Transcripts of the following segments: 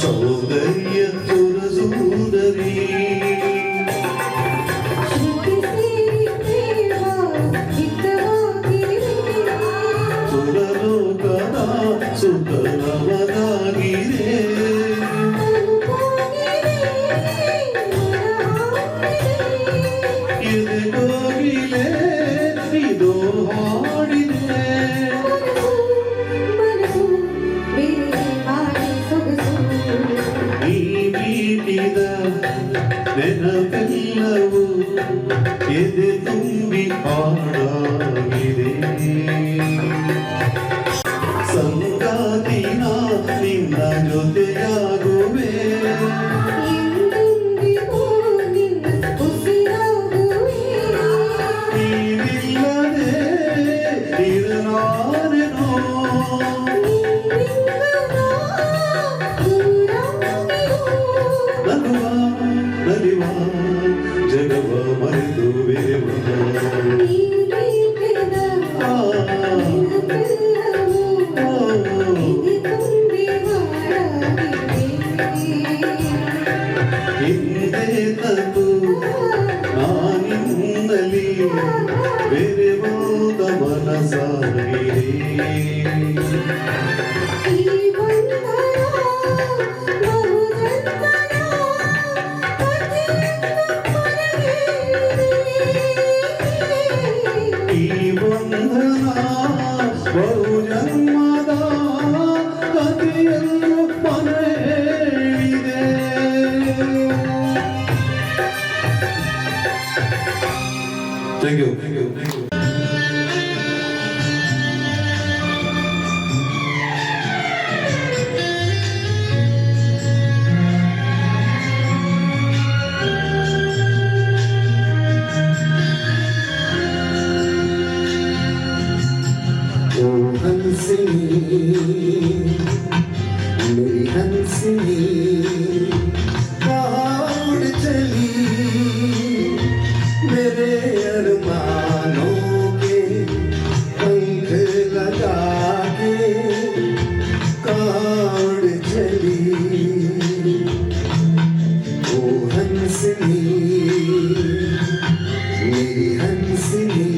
ಸೌಂದರ್ಯ ತುರಸೂದರಿ ಸುರಲೋಕದ ಸುಂದರವನಾಗಿರೆ ಎದೆಗೋಗಿಲೆ ಇದು ಹಾಡಿದೆ ನೆನಪೆಲ್ಲವೂ ಎದೆ ತುಂಬಿ ಹಾಡಾಗಿದೆ ಸಂಗಾತಿನ ನಿನ್ನ ಜೊತೆಯಾಗುವೆ ನೀವಿಲ್ಲದೆ ಇರಲಾರೆನೋ ಜಗವ ಮರೆತು ಹಿಂದೆ ತಪ್ಪು ನಾನಿಂದಲೇ ಬೇರೆ ಹೋದ ಮನಸಾಗಿದೆ ಬಹುಜನ್ಮದ ಕಥೆಯನ್ನು ಮನೆಯಿದೆ. Thank you. मेरी हंसनी कहाँ चली मेरे अरमानों के पंख लगा के कहाँ चली ओ हंसनी मेरी हंसनी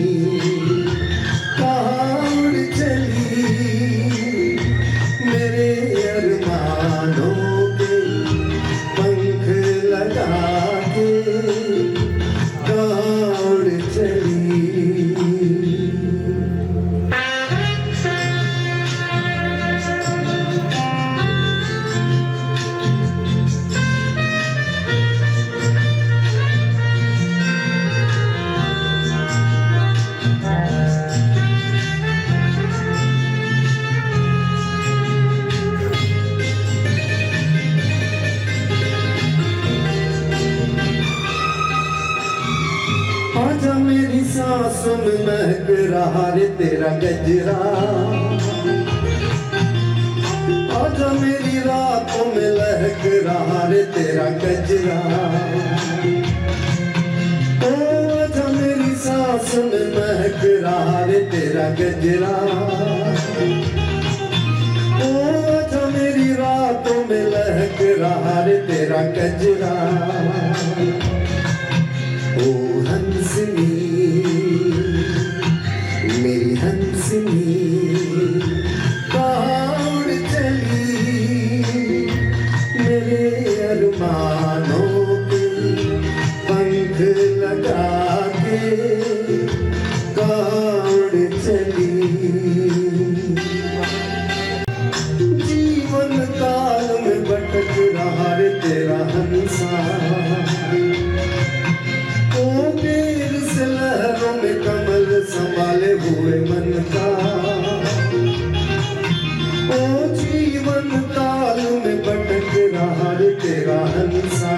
आजा मेरी सांसों में महक रहा रे तेरा गजरा आजा मेरी रातों में लहक रहा रे तेरा गजरा आजा मेरी सांसों में महक रहा रे तेरा गजरा आजा मेरी रातों में लहक रहा रे तेरा गजरा ओ हंसनी मेरी हंसनी कहाँ चली मेरे अरमानों के पंख लगा के कहाँ चली जीवन काल में भटक रहा रे तेरा हंसा लहरों में कमल संभाले हुए मन का ओ जीवन काल में भटक रहा रे तेरा हंसा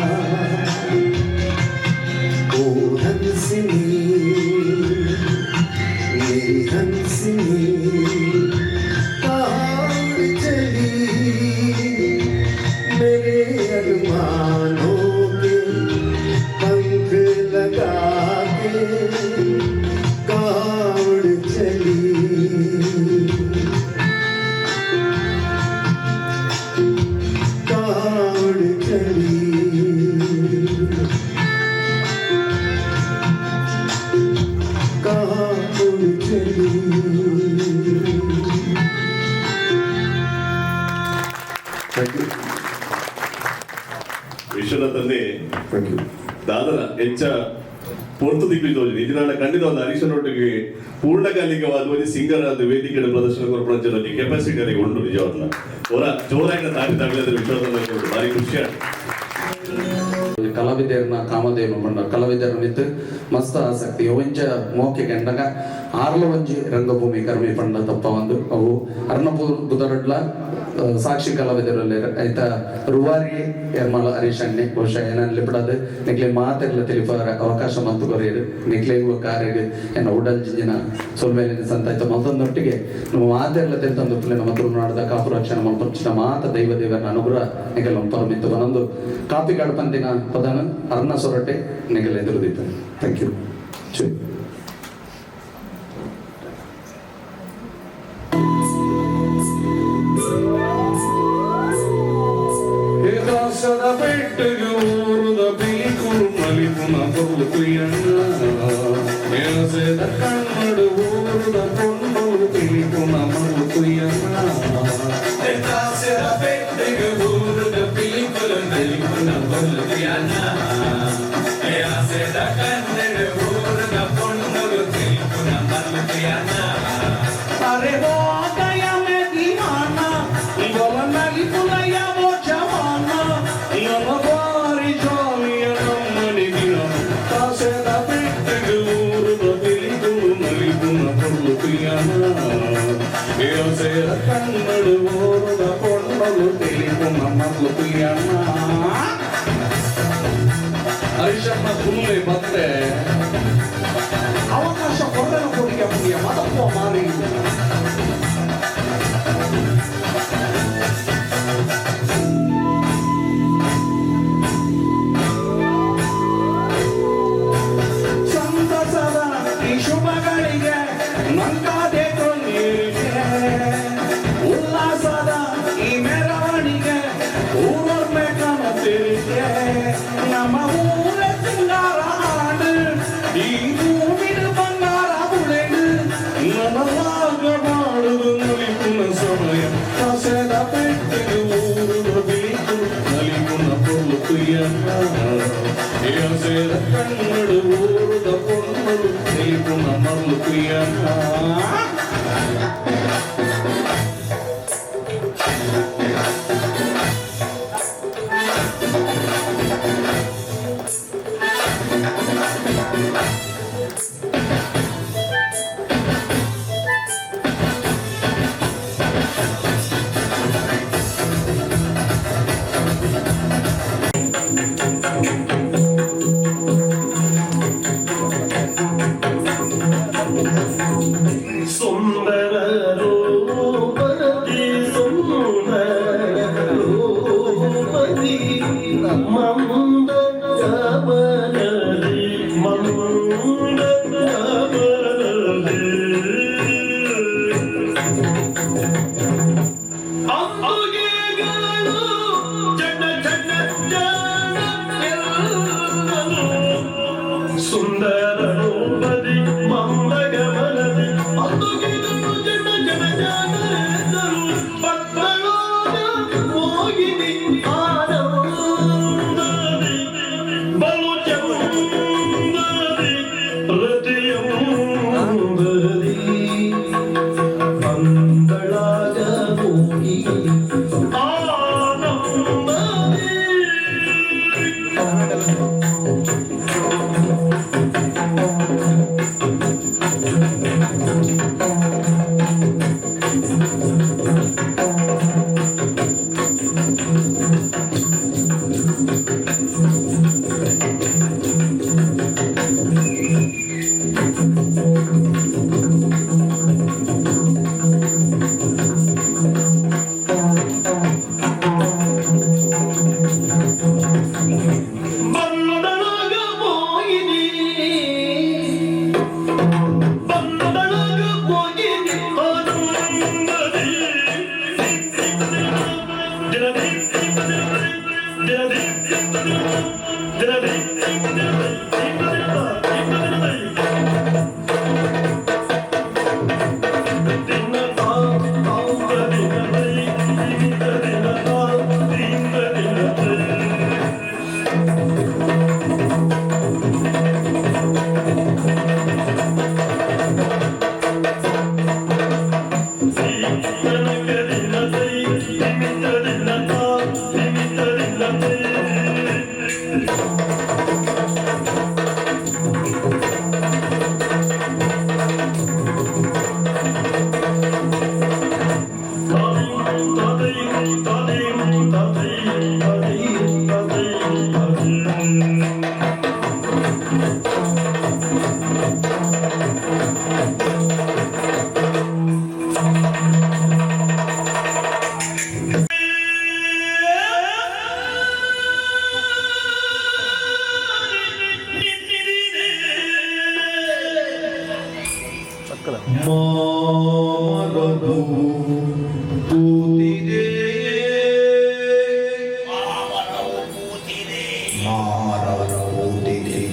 ओ हंसनी मेरी हंसनी कहाँ चली मेरे उड़ चली कहाँ उड़ चली ವಿಶ್ವನಾಥನ್ನೇ ದಾದನ ಹೆಚ್ಚ ಪೊರ್ತು ದಿಗ್ವಿಜೋಜಿ ನಿಜನಾಡ ಖಂಡಿತವಾದ ಹರೀಶನೊಟ್ಟಿಗೆ ಪೂರ್ಣಕಾಲಿಕವಾದ ಒಂದು ಸಿಂಗರ್ ಆದ ವೇದಿಕೆ ಪ್ರದರ್ಶನ ಕೊರಪಂಚದಲ್ಲಿ ಕೆಪಾಸಿಟಿ ಉಂಟು ನಿಜವಾದ ಅವರ ಜೋರಾಗಿ ತಾರಿ ತಗಲಿದ್ರೆ ವಿಶ್ವನಾಥನಲ್ಲಿ ಭಾರಿ ಖುಷಿ ಕಲಾವಿದರನ್ನ ಕಾಮಧೇನು ಬಂಡ ಕಲಾವಿದರನಿತ್ತು ಮಸ್ತ್ ಆಸಕ್ತಿ ಒಂಚ ಮೋಕೆ ಕಂಡಾಗ ಆರ್ಲ ಒಂಜಿ ರಂಗಭೂಮಿ ಕರ್ಮಿ ಪಂಡ ತಪ್ಪ ಒಂದು ಅವು ಅರ್ನಪುರ್ ಬುಧರಡ್ಲ ಸಾಕ್ಷಿ ಕಲಾವಿದರಲ್ಲಿ ಐತ ರುವಾರಿ ಎರ್ಮಲ ಹರೀಶಣ್ಣೆ ಬಹುಶಃ ಏನಲ್ಲಿ ಬಿಡದು ನಿಕ್ಲೆ ಮಾತೆಲ್ಲ ತಿಳಿಪಾರ ಅವಕಾಶ ಮತ್ತು ಕೊರಿಯರು ನಿಕ್ಲೆಗುವ ಕಾರ್ಯಗೆ ಏನ ಉಡಲ್ ಜಿಂಜಿನ ಸೊಲ್ಮೇಲಿನ ಸಂತಾಯ್ತ ಮತ್ತೊಂದೊಟ್ಟಿಗೆ ನಮ್ಮ ಮಾತೆಲ್ಲ ತಿಳಿತಂದು ನಮ್ಮ ತುಳುನಾಡದ ಕಾಪು ರಕ್ಷಣೆ ಮಲ್ಪಂಚಿನ ಮಾತ ದೈವ ದೇವರ ಅನುಗ್ರಹ ನಿಗಲ ಪರಮಿತ್ತು ಬನೊಂದು ಕಾಪಿ ಕಡಪಂತಿನ ಪದನ ಅರ್ಣ ಸೊರಟೆ ನಿಗಲ ಎದುರುದಿತ್ತು ಥ್ಯಾಂಕ್ ಯು ಸದ ಬೆಟ್ಟಗೆ ಊರುದ ಬೀಕುರು ಮಲಿಪುನ ಬರುಕುಯ್ಯಣ್ಣ ಕಣ್ಣಡು ಊರುದ ಪೊಣ್ಣು ಬೀಕುನ ಮರುಕುಯ್ಯಣ್ಣ ಬೆಟ್ಟಗೆ ಊರುದ ಬೀಕುರು ಮಲಿಪುನ ಬರುಕುಯ್ಯಣ್ಣ ಕಣ್ಣಡು ಊರುದ ಪೊಣ್ಣು ಬೀಕುನ ಮರುಕುಯ್ಯಣ್ಣ ಅರೆ ಹೋಗಯ ಮೇ ದೀವಾನ ಇವಳ ಮಲಿಪುನಯ ಕಣ್ಣಡು ಓರುದ ಕೊಂಡಲು ತಿಳಿದು ನಮ್ಮ ಕುಯ್ಯಣ್ಣ ಹರೀಶಣ್ಣ ಸುಮ್ಮನೆ ಮತ್ತೆ ಅವಕಾಶ ಕೊಡಲು ಕೊಡಿಗೆ ಮುಗಿಯ ಮತತ್ವ ಮಾರಿ ಸಂತಸದ ಈ ಶುಭಗಳಿಗೆ ನಂಗಾದೆ ಉಲ್ಲಾಸದ ಈ ಮೆರವಣಿಗೆ ಊರೊರ್ಮೆ ಕಾಣುತ್ತಿರಿಗೆ ನಮ್ಮ ಊರ ಸಿಂಗಾರ ಹಾಡು ಈ ಭೂಮಿನ ಬಂಗಾರ ಬುಳೆದು ನನಲಾಗ ಮಾಡುದು ನಲಿಪುನ ಸಮಯ ಕಸದ ಪೆಟ್ಟಿಗೆ ಊರುದ ಬೀಕು ನಲಿಪುನ ಪೊಲುಕುಯ್ಯಣ್ಣ ಸೇರ ಕಣ್ಣಡು ಊರುದ ಪೊಣ್ಣಲು ನಲಿಪುನ ಮರುಕುಯ್ಯಣ್ಣ ಸುಂದರ ರೂಪದಿ ಸುಂದರ ರೂಪದಿ ಮಂದ ಗಮನದಿ ಮಂದ ಗಮನದಿ ಅಂಬುಗೆಗಳು ಜನ ಜನ ಜನ ಎಲ್ಲರೂ ಸುಂದರ ರೂಪದಿ ಮಂದ ಗಮನದಿ ಅಂಬುಗೆಗಳು ಜನ ಜನ ಜನರೆಲ್ಲರೂ ಪಕ್ಕಳೋದ ಮೋಗಿನಿ ಆನಂದದಿ ಬಲು ಚಂದದಿ ಹೃದಯಂದದಿ ಅಂದಳಾಗ ಹೋಗಿ ಆನಂದದಿ ಮಾಮರದು ಕೂತಿದೆ ಮಾಮರದು ಕೂತಿದೆ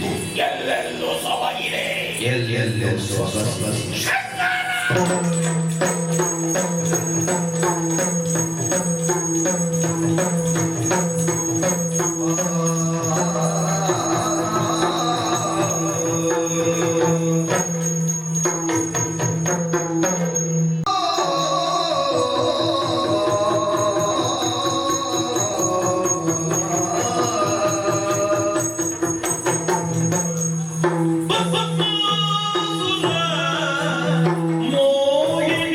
ಎಲ್ಲೆಲ್ಲೋ ಸೊಬಗಿದೆ ಎಲ್ಲೆಲ್ಲೋ ಸೊಬಗಿದೆ Moye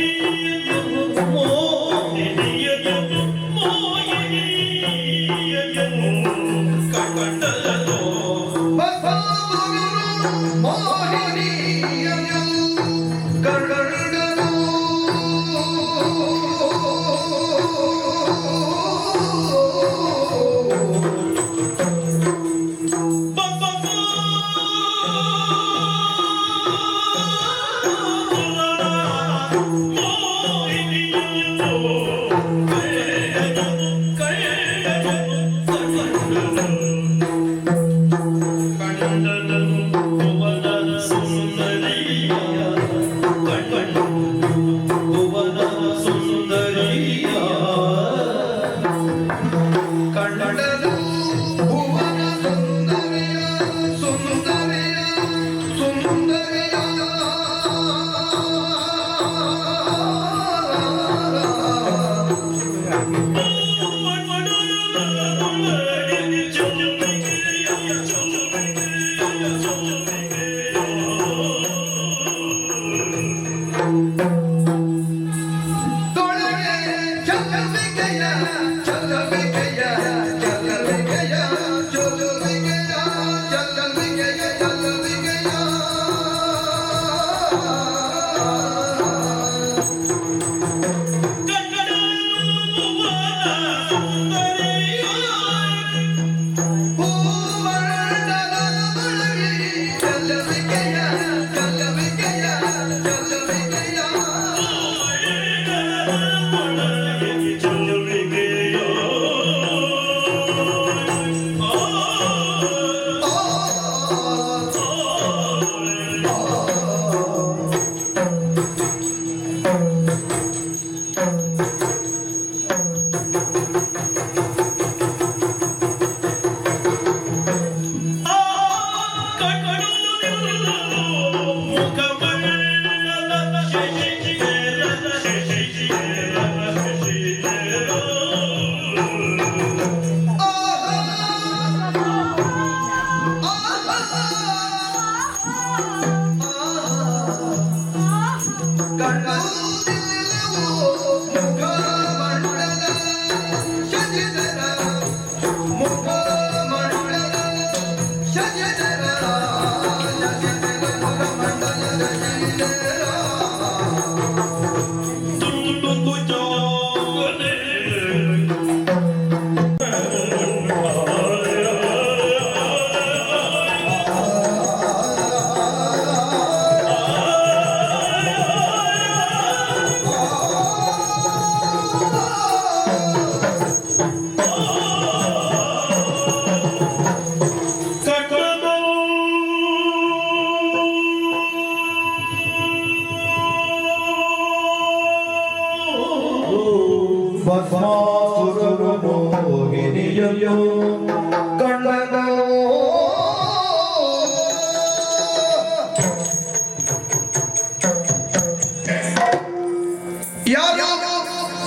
ಯಾರು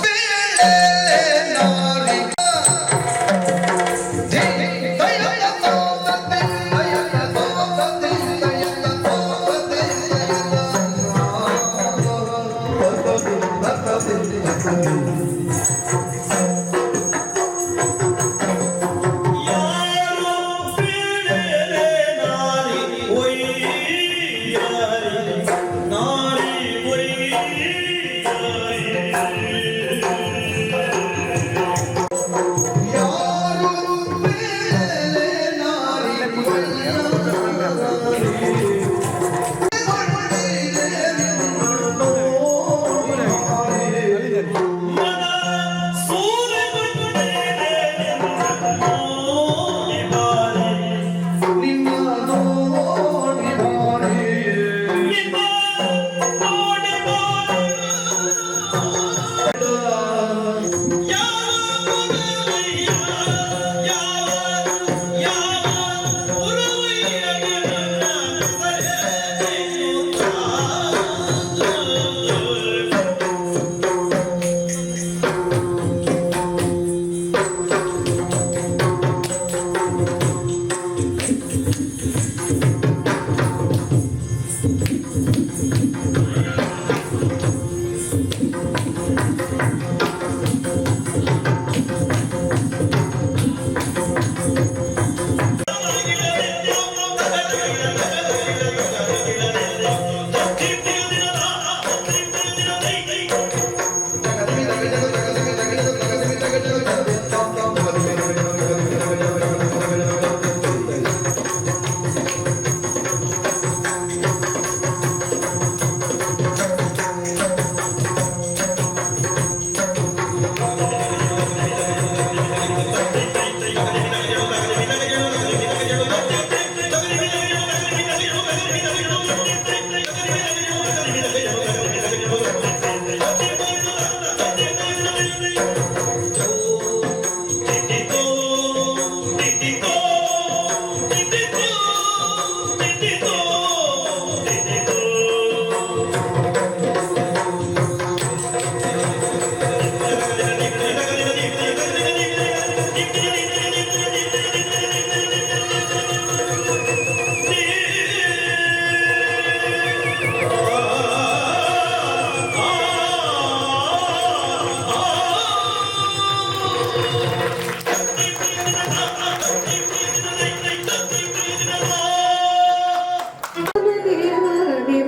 ಬೇಳೆ ನಾರಿ ಯಾರೋ ಬೇಳೆ ನಾರಿ ಒಯ್ಯಾರಿ ನಾರಿ ಒಯ್ಯಾರಿ ಮನ ಸೂರೆ ಬಂದೇನೆ ನೋಡಿ ಬಾರಿ ನಿಮ್ಮ ನೋಡಿ ಬಾರಿ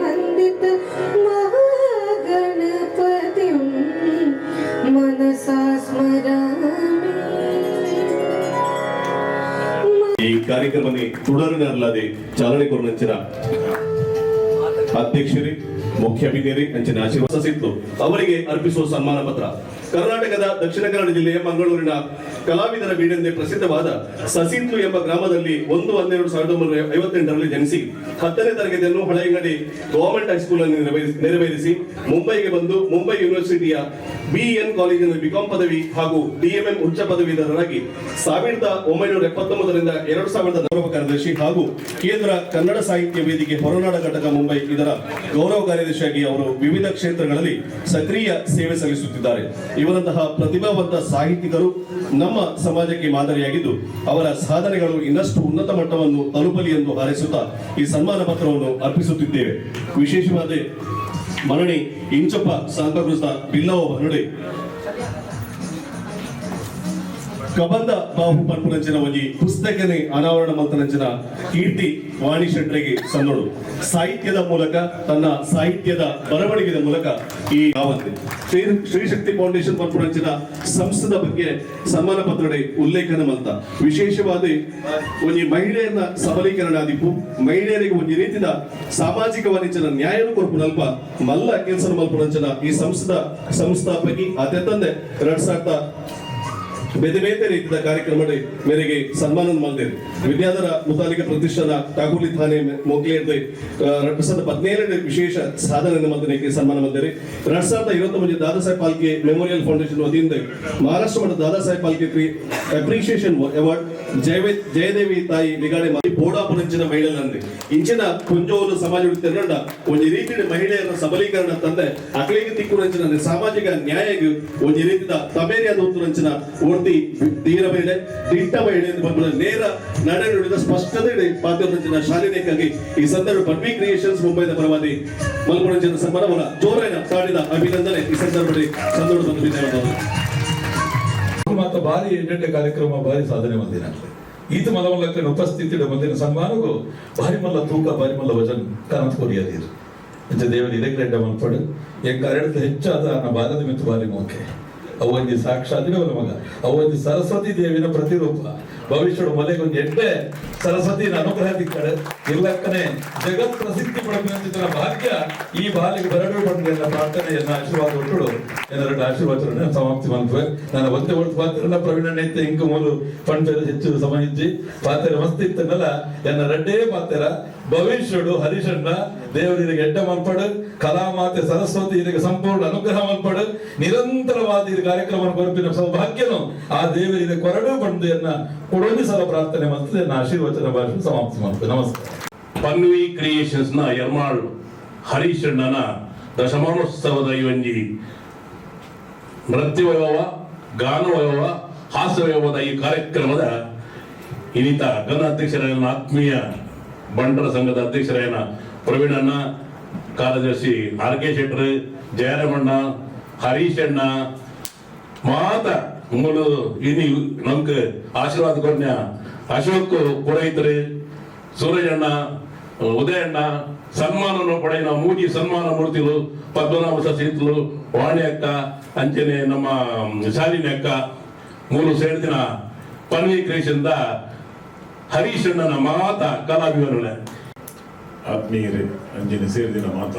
वंदित महागणपतिं मनसा स्मरामि ಈ ಕಾರ್ಯಕ್ರಮಕ್ಕೆ ತುಡರನಲ್ಲದೆ ಚಾಲನೆ ಕೊರನಂಚಿನ ಅಧ್ಯಕ್ಷರೇ ಮುಖ್ಯ ಅಭಿನೇರಿ ಅಂಚಿನ ಆಶೀರ್ವಾದ ಸಿಕ್ತು ಅವರಿಗೆ ಅರ್ಪಿಸುವ ಸನ್ಮಾನ ಪತ್ರ. ಕರ್ನಾಟಕದ ದಕ್ಷಿಣ ಕನ್ನಡ ಜಿಲ್ಲೆಯ ಮಂಗಳೂರಿನ ಕಲಾವಿದರ ಬೀಡೆಂದೇ ಪ್ರಸಿದ್ಧವಾದ ಸಸಿತ್ಲು ಎಂಬ ಗ್ರಾಮದಲ್ಲಿ 1-12-1958ರಲ್ಲಿ ಜನಿಸಿ 10ನೇ ತರಗತಿಯನ್ನು ಹೊಳೆಯಂಗಡಿ ಗವರ್ಮೆಂಟ್ ಹೈಸ್ಕೂಲ್ ಅನ್ನು ನೆರವೇರಿಸಿ ಮುಂಬೈಗೆ ಬಂದು ಮುಂಬೈ ಯೂನಿವರ್ಸಿಟಿಯ ಬಿಎನ್ ಕಾಲೇಜಿನಲ್ಲಿ ಬಿಕಾಂ ಪದವಿ ಹಾಗೂ ಡಿಎಂಎಂ ಉಚ್ಚ ಪದವೀಧರರಾಗಿ 1979ರಿಂದ 2000 ಗೌರವ ಕಾರ್ಯದರ್ಶಿ ಹಾಗೂ ಕೇಂದ್ರ ಕನ್ನಡ ಸಾಹಿತ್ಯ ವೇದಿಕೆ ಹೊರನಾಡ ಘಟಕ ಮುಂಬೈ ಇದರ ಗೌರವ ಕಾರ್ಯದರ್ಶಿಯಾಗಿ ಅವರು ವಿವಿಧ ಕ್ಷೇತ್ರಗಳಲ್ಲಿ ಸಕ್ರಿಯ ಸೇವೆ ಸಲ್ಲಿಸುತ್ತಿದ್ದಾರೆ. ಇವರಂತಹ ಪ್ರತಿಭಾವಂತ ಸಾಹಿತಿಕರು ನಮ್ಮ ಸಮಾಜಕ್ಕೆ ಮಾದರಿಯಾಗಿದ್ದು ಅವರ ಸಾಧನೆಗಳು ಇನ್ನಷ್ಟು ಉನ್ನತ ಮಟ್ಟವನ್ನು ತಲುಪಲಿ ಎಂದು ಹಾರೈಸುತ್ತಾ ಈ ಸನ್ಮಾನ ಪತ್ರವನ್ನು ಅರ್ಪಿಸುತ್ತಿದ್ದೇವೆ. ವಿಶೇಷವಾದ ಮರಣಿ ಇಂಚಪ್ಪ ಸಾಂತಕೃತ ಬಿಲ್ಲವ ಮರಣಿ ಕಬಂದ ಬಾಹು ಪನ್ಪುನಂಚಿನ ಒಂಜಿ ಪುಸ್ತಕನೆ ಅನಾವರಣ ಮಂತನಂಚಿನ ಕೀರ್ತಿ ವಾಣಿ ಶೆಟ್ರಿಗೆ ಸನ್ನೋಡು ಸಾಹಿತ್ಯದ ಮೂಲಕ ತನ್ನ ಸಾಹಿತ್ಯದ ಬರವಣಿಗೆಯ ಮೂಲಕ ಈ ಯಾವಂತೆ ಶ್ರೀ ಶಕ್ತಿ ಫೌಂಡೇಶನ್ ಪನ್ಪುನಂಚಿನ ಸಂಸ್ಥದ ಬಗ್ಗೆ ಸನ್ಮಾನ ಪತ್ರಡೆ ಉಲ್ಲೇಖನ ಮಂತ ವಿಶೇಷವಾದ ಒಂಜಿ ಮಹಿಳೆಯನ್ನ ಸಬಲೀಕರಣ ಆದಿಪ್ಪು ಮಹಿಳೆಯರಿಗೆ ಒಂಜಿ ರೀತಿಯ ಸಾಮಾಜಿಕ ವಾಣಿಜ್ಯನ ನ್ಯಾಯನ ಕೊರಪು ನಲ್ಪ ಮಲ್ಲ ಕೆಲಸ ಮಲ್ಪುನಂಚಿನ ಈ ಸಂಸ್ಥದ ಸಂಸ್ಥಾಪಕಿ ಅತ್ಯಂತ 2000 ಬೇರೆ ಬೇರೆ ರೀತಿಯ ಕಾರ್ಯಕ್ರಮ ಮೇರೆಗೆ ಸನ್ಮಾನ ಮಾಡಿದ್ದೇವೆ. ವಿದ್ಯಾಧರ ಮುತಾಲಿಕ ಪ್ರತಿಷ್ಠಾನ ಟಾಗೋಲಿ ಥಾನೆ ಮೊಕ್ಲೇರ್ದೆ 2017 ವಿಶೇಷ ಸಾಧನೆ ಮಂದನೆಗೆ ಸನ್ಮಾನ ಮಾಡಿದ್ದೇವೆ. 2021 ದಾದಾ ಸಾಹೇಬ್ ಫಾಲ್ಕೆ ಮೆಮೋರಿಯಲ್ ಫೌಂಡೇಶನ್ ವತಿಯಿಂದ ಮಹಾರಾಷ್ಟ್ರ ಮಟ್ಟದ ದಾದಾ ಸಾಹೇಬ್ ಫಾಲ್ಕೆ ಅಪ್ರಿಷಿಯೇಷನ್ ಅವಾರ್ಡ್ ಜಯದೇವಿ ತಾಯಿ ನಿಗಾಡೆ ಬೋಡಾಪುರಂಚಿನ ಮಹಿಳೆಯರನ್ನೇ ಇಂಚಿನ ಕುಂಜೋರು ಸಮಾಜ ತಿನ್ನಂಡ ಒಂದು ರೀತಿಯ ಮಹಿಳೆಯರ ಸಬಲೀಕರಣ ತಂದೆ ಅಕಲಿಗೆ ತಿಕ್ಕುರಂಚಿನ ಸಾಮಾಜಿಕ ನ್ಯಾಯಗೆ ಒಂದು ರೀತಿಯ ತಮೇರಿಯಾದ ಉತ್ತರಂಚಿನ ಓರ್ತಿ ತೀರ ಮಹಿಳೆ ದಿಟ್ಟ ಮಹಿಳೆ ಎಂದು ಬಂದ ನೇರ ನಡೆ ನುಡಿದ ಸ್ಪಷ್ಟತೆ ಪಾತ್ರರಂಚಿನ ಶಾಲಿನೇಕಾಗಿ ಈ ಸಂದರ್ಭ ಪನ್ವಿ ಕ್ರಿಯೇಷನ್ಸ್ ಮುಂಬೈನ ಪರವಾಗಿ ಮಲ್ಪುರಂಚಿನ ಸಮಾರಂಭ ಜೋರಾಯಿನ ತಾಡಿದ ಅಭಿನಂದನೆ ಈ ಸಂದರ್ಭದಲ್ಲಿ ಬಂದು ಧನ್ಯವಾದಗಳು. ಮಾತ್ರ ಭಾರಿ ಎಂಟೆಂಟೆ ಕಾರ್ಯಕ್ರಮ ಭಾರಿ ಸಾಧನೆ ಹೊಂದಿನ ಈತ ಮಲಮಲ್ಲಕ್ಕೆ ಉಪಸ್ಥಿತಿ ಬಂದಿನ ಸನ್ಮಾನಗೂ ಭಾರಿ ಮಲ್ಲ ತೂಕ ಭಾರಿ ಮಲ್ಲ ವಜನ್ ಕಾರಂತ ಕೊರಿಯದೀರು ಇಂಚ ದೇವರು ಇದಕ್ಕೆ ಮನ್ಪಡು ಎಂಕ ಅರಡಕ್ಕೆ ಹೆಚ್ಚಾದ ನನ್ನ ಭಾರತ ಮಿತ್ತು ಭಾರಿ ಮೋಕೆ ಅವೊಂದು ಸಾಕ್ಷಾತ್ ಮಗ ಅವೊಂದು ಸರಸ್ವತಿ ದೇವಿನ ಪ್ರತಿರೂಪ ಭವಿಷ್ಯದ ಮಲೆಗೊಂದು ಎಡ್ಡೆ ಸರಸ್ವತಿನ ಅನುಗ್ರಹ ದಿಕ್ಕಡೆ ಇಲ್ಲಕ್ಕನೆ ಜಗತ್ ಪ್ರಸಿದ್ಧಿ ಪಡೆಯುವಂತ ಭಾಗ್ಯ ಈ ಬಾಲಿಗೆ ಬರಡು ಪಡೆದ ಪ್ರಾರ್ಥನೆಯನ್ನ ಆಶೀರ್ವಾದ ಒಟ್ಟು ಎರಡು ಆಶೀರ್ವಾದ ಸಮಾಪ್ತಿ ಮಾಡ್ತೇವೆ ನಾನು ಒಂದೇ ಒಟ್ಟು ಪಾತ್ರ ಪ್ರವೀಣ ಇಂಕ ಮೂಲು ಪಂಡ ಹೆಚ್ಚು ಸಮಯಿಸಿ ಪಾತ್ರ ಮಸ್ತ್ ಇತ್ತನಲ್ಲ ಎನ್ನ ರೆಡ್ಡೇ ಪಾತ್ರ ಭವಿಷ್ಯಡು ಹರಿಶಣ್ಣ ದೇವರಿಗೆ ಎಡ್ಡ ಮಲ್ಪಡು ಕಲಾಮಾತೆ ಸರಸ್ವತಿ ಇದಕ್ಕೆ ಸಂಪೂರ್ಣ ಅನುಗ್ರಹ ಮಲ್ಪಡು ನಿರಂತರವಾದ ಈ ಕಾರ್ಯಕ್ರಮ ಕೊರಪಿನ ಸೌಭಾಗ್ಯನು ಆ ದೇವರಿಗೆ ಕೊರಡು ಬಂದು ಎನ್ನ ಕೊಡೊಂದು ಸಲ ಪ್ರಾರ್ಥನೆ ಮತ್ತು ಎನ್ನ ಆಶೀರ್ವಚನ ಭಾಷೆ ಸಮಾಪ್ತಿ ಮಾಡ್ತೇವೆ. ನಮಸ್ಕಾರ. ಪನ್ವಿ ಕ್ರಿಯೇಷನ್ಸ್ ನ ಯರ್ಮಾಳ್ ಹರೀಶ್ ಅಣ್ಣನ ದಶಮಾನೋತ್ಸವದ ಈ ಒಂಜಿ ನೃತ್ಯ ವೈಭವ ಗಾನ ವೈಭವ ಹಾಸ್ಯ ವೈಭವದ ಈ ಕಾರ್ಯಕ್ರಮದ ಇನ್ನಿತ ಘನ ಅಧ್ಯಕ್ಷರಾಯನ ಆತ್ಮೀಯ ಬಂಡರ ಸಂಘದ ಅಧ್ಯಕ್ಷರಾಯನ ಪ್ರವೀಣ್ ಅಣ್ಣ, ಕಾರ್ಯದರ್ಶಿ ಆರ್ ಕೆ ಶೆಟ್ಟರ್, ಜಯರಾಮಣ್ಣ, ಹರೀಶ್ ಅಣ್ಣ ಮಾತ ಮೂಲು ಇನಿ ನಮ್ಗೆ ಆಶೀರ್ವಾದ ಕೊಡ್ನ ಅಶೋಕ್ ಪುರೋಹಿತರು, ಸೂರಜ್ ಅಣ್ಣ, ಉದಯ ಅಣ್ಣ ಸನ್ಮಾನ ಪಡೆಯ ಮೂಜಿ ಸನ್ಮಾನ ಮೂರ್ತಿಗಳು ಪದ್ಮನಾಭ ಸಸಿತ್ಲು ವಾಣಿ ಅಕ್ಕ ಅಂಚನೆ ನಮ್ಮ ಶಾಲಿನಿ ಅಕ್ಕ ಮೂರು ಸೇರಿದಿನ ಪನ್ವಿ ಕ್ರಿಯೇಷನ್ ಹರೀಶ್ ಅಣ್ಣನ ಮಾತ ಕಲಾಭಿಮಾನ ಆತ್ಮೀಯರೇ ಅಂಜನೆ ಸೇರಿದಿನ ಮಾತ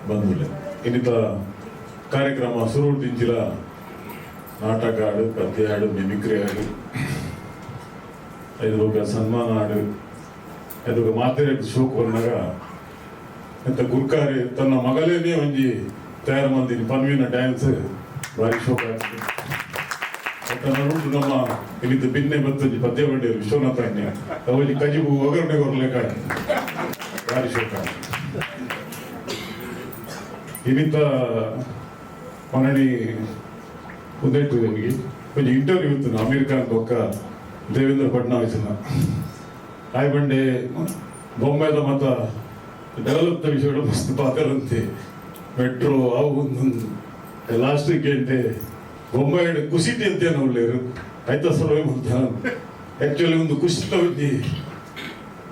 ಬಂಧುಲೆ ಇನ್ನಿತ ಕಾರ್ಯಕ್ರಮ ಸುರುಳು ದಿಂಚಿಲ ನಾಟಕ ಆಡು, ಪದ್ಯ ಆಡು, ಮಿಮಿಕ್ರಿ ಆಡು, ಐದು ಸನ್ಮಾನ ಆಡು, ಐದು ಮಾತೆರೆ ಶೋಕ್ ಬಂದಾಗ ಎಂತ ಗುರ್ಕಾರಿ ತನ್ನ ಮಗಲೇನೇ ಒಂಜಿ ತಯಾರು ಮಂದಿನಿ ಪನ್ವಿನ ಡ್ಯಾನ್ಸ್ ಭಾರಿ ಶೋಕ ಆಗ್ತದೆ. ನಮ್ಮ ಇಲ್ಲಿದ್ದು ಬಿನ್ನೆ ಬತ್ತೊಂಜಿ ಪದ್ಯ ಬಂಡಿರು ವಿಶ್ವನಾಥ ಅವಲ್ಲಿ ಕಜಿಬು ಒಗರಣೆ ಕೊರ್ಲೇಕ ಭಾರಿ ಶೋಕ ಇನ್ನಿತ ಮನಣಿ ಉದಯ್ತು ನಮಗೆ ಒಂದು ಇಂಟರ್ವ್ಯೂ ಇತ್ತು ಅಮೆರಿಕ ಬೊಕ್ಕ ದೇವೇಂದ್ರ ಫಡ್ನವೀಸ್ನ ಆಯ್ ಬಂಡೆ ಬೊಂಬೈದ ಮತ ಡೆವಲಪ್ ವಿಷಯಗಳು ಮಸ್ತ್ ಪಾಕರಂತೆ ಮೆಟ್ರೋ ಅವು ಒಂದೊಂದು ಲಾಸ್ಟ್ ಗಂಟೆ ಬೊಂಬೈ ಕುಸಿಟಿ ಅಂತೇನು ಒಳ್ಳೆಯರು ಆಯ್ತಾ ಸರ್ವೇ ಅಂತ ಆಕ್ಚುಲಿ ಒಂದು ಕುಸಿತ ಬಂದು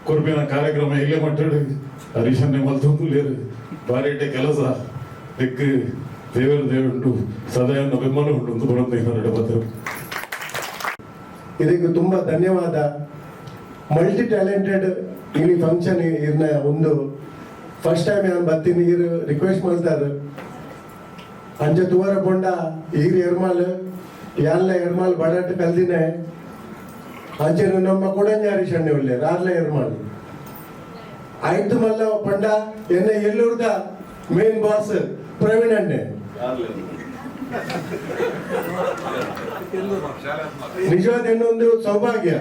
ಕೊರ್ಬಿನ ಕಾರ್ಯಕ್ರಮ ಇಲ್ಲೇ ಮಾತಾಡಿ ಹರೀಶನ್ನೇ ಮಲ್ತೊಂದುಲೇರು ಬಾರಿಟ್ಟೆ ಕೆಲಸ ದಿಕ್ಕು ದೇವರುಂಟು ಸದಾ ಬೆಂಬಲ ಉಂಟು ಅಂತ ಬರೋದು. ಇದಕ್ಕೆ ತುಂಬಾ ಧನ್ಯವಾದ. ಮಲ್ಟಿ ಟ್ಯಾಲೆಂಟೆಡ್ ಇಲ್ಲಿ ಫಂಕ್ಷನ್ ಇರ್ನ ಒಂದು ಫಸ್ಟ್ ಟೈಮ್ ನಾನು ಬರ್ತೀನಿ ರಿಕ್ವೆಸ್ಟ್ ಮಾಡ್ತಾರೆ ಅಂಜ ತೂವರ ಪೊಂಡ ಈರ್ ಎರ್ಮಾಲ್ ಯಾನ್ಲ ಎರ್ಮಾಲ್ ಬಡಟ್ ಕಲ್ದಿನೇ ಅಂಚೆನು ನಮ್ಮ ಕೊಡಂಜಾರಿ ಶಣ್ಣೆ ಒಳ್ಳೆ ರಾರ್ಲ ಎರ್ಮಾಲ್ ಆಯ್ತು ಮಲ್ಲ ಪಂಡ ಎನ್ನ ಎಲ್ಲೂರ್ದ ಮೇನ್ ಬಾಸ್ ಪ್ರವೀಣ್ ಅಣ್ಣೆ ನಿಜವಾದ ಇನ್ನೊಂದು ಸೌಭಾಗ್ಯ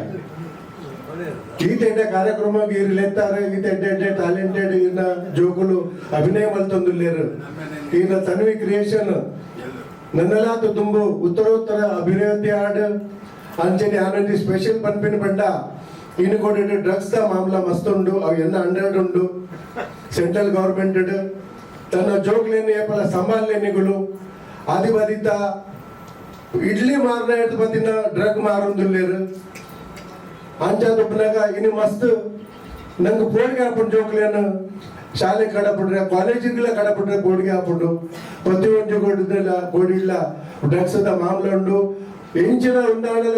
ಈ ತೆಡ್ಡೆ ಕಾರ್ಯಕ್ರಮ ಇರ್ಲೆತ್ತಾರೆ ಈ ತೆಡ್ಡೆ ಟ್ಯಾಲೆಂಟೆಡ್ ಇನ್ನ ಜೋಕುಲು ಅಭಿನಯ ಮಲ್ತೊಂದುಲ್ಲೇರು ಈಗ ತನ್ವಿ ಕ್ರಿಯೇಷನ್ ನನ್ನಲಾತು ತುಂಬು ಉತ್ತರೋತ್ತರ ಅಭಿವೃದ್ಧಿ ಆಡ್ ಅಂಚನೆ ಆನಂದಿ ಸ್ಪೆಷಲ್ ಪನ್ಪಿನ ಬಂಡ ಇನ್ನು ಕೊಟ್ಟಿಟ್ಟು ಡ್ರಗ್ಸ್ ದ ಮಾಮಲ ಮಸ್ತ್ ಉಂಡು ಅವು ಎನ್ನ 100 ಉಂಡು ಸೆಂಟ್ರಲ್ ಗವರ್ಮೆಂಟ್ ತನ್ನ ಜೋಗ್ಲೇನಿ ಏಪಲ ಸಂಭಾಲನೆಗಳು ಆದಿವಾದಿತ ಇಡ್ಲಿ ಮಾರನ ಎದ್ದು ಬಂದಿನ ಡ್ರಗ್ ಮಾರೊಂದುಲ್ಲೇರು ಅಂಚಾದೊಬ್ಬನಾಗ ಇನ್ನು ಮಸ್ತ್ ನಂಗೆ ಬೋರ್ಡ್ಗೆ ಹಾಕೊಂಡು ಜೋಕ್ಲೇನು ಶಾಲೆ ಕಡಬಿಟ್ರೆ ಕಾಲೇಜಿಗೆಲ್ಲ ಕಡಬಿಟ್ರೆ ಬೋರ್ಡ್ಗೆ ಹಾಕೊಂಡು ಪ್ರತಿಯೊಂದು ಗೋಡಿಲ್ಲ ಗೋಡಿಲ್ಲ ಡ್ರಗ್ಸ್ ಮಾಮೂಲು ಉಂಡು ಎಂಚಿನ ಉಂಡಾಡಲ್ಲ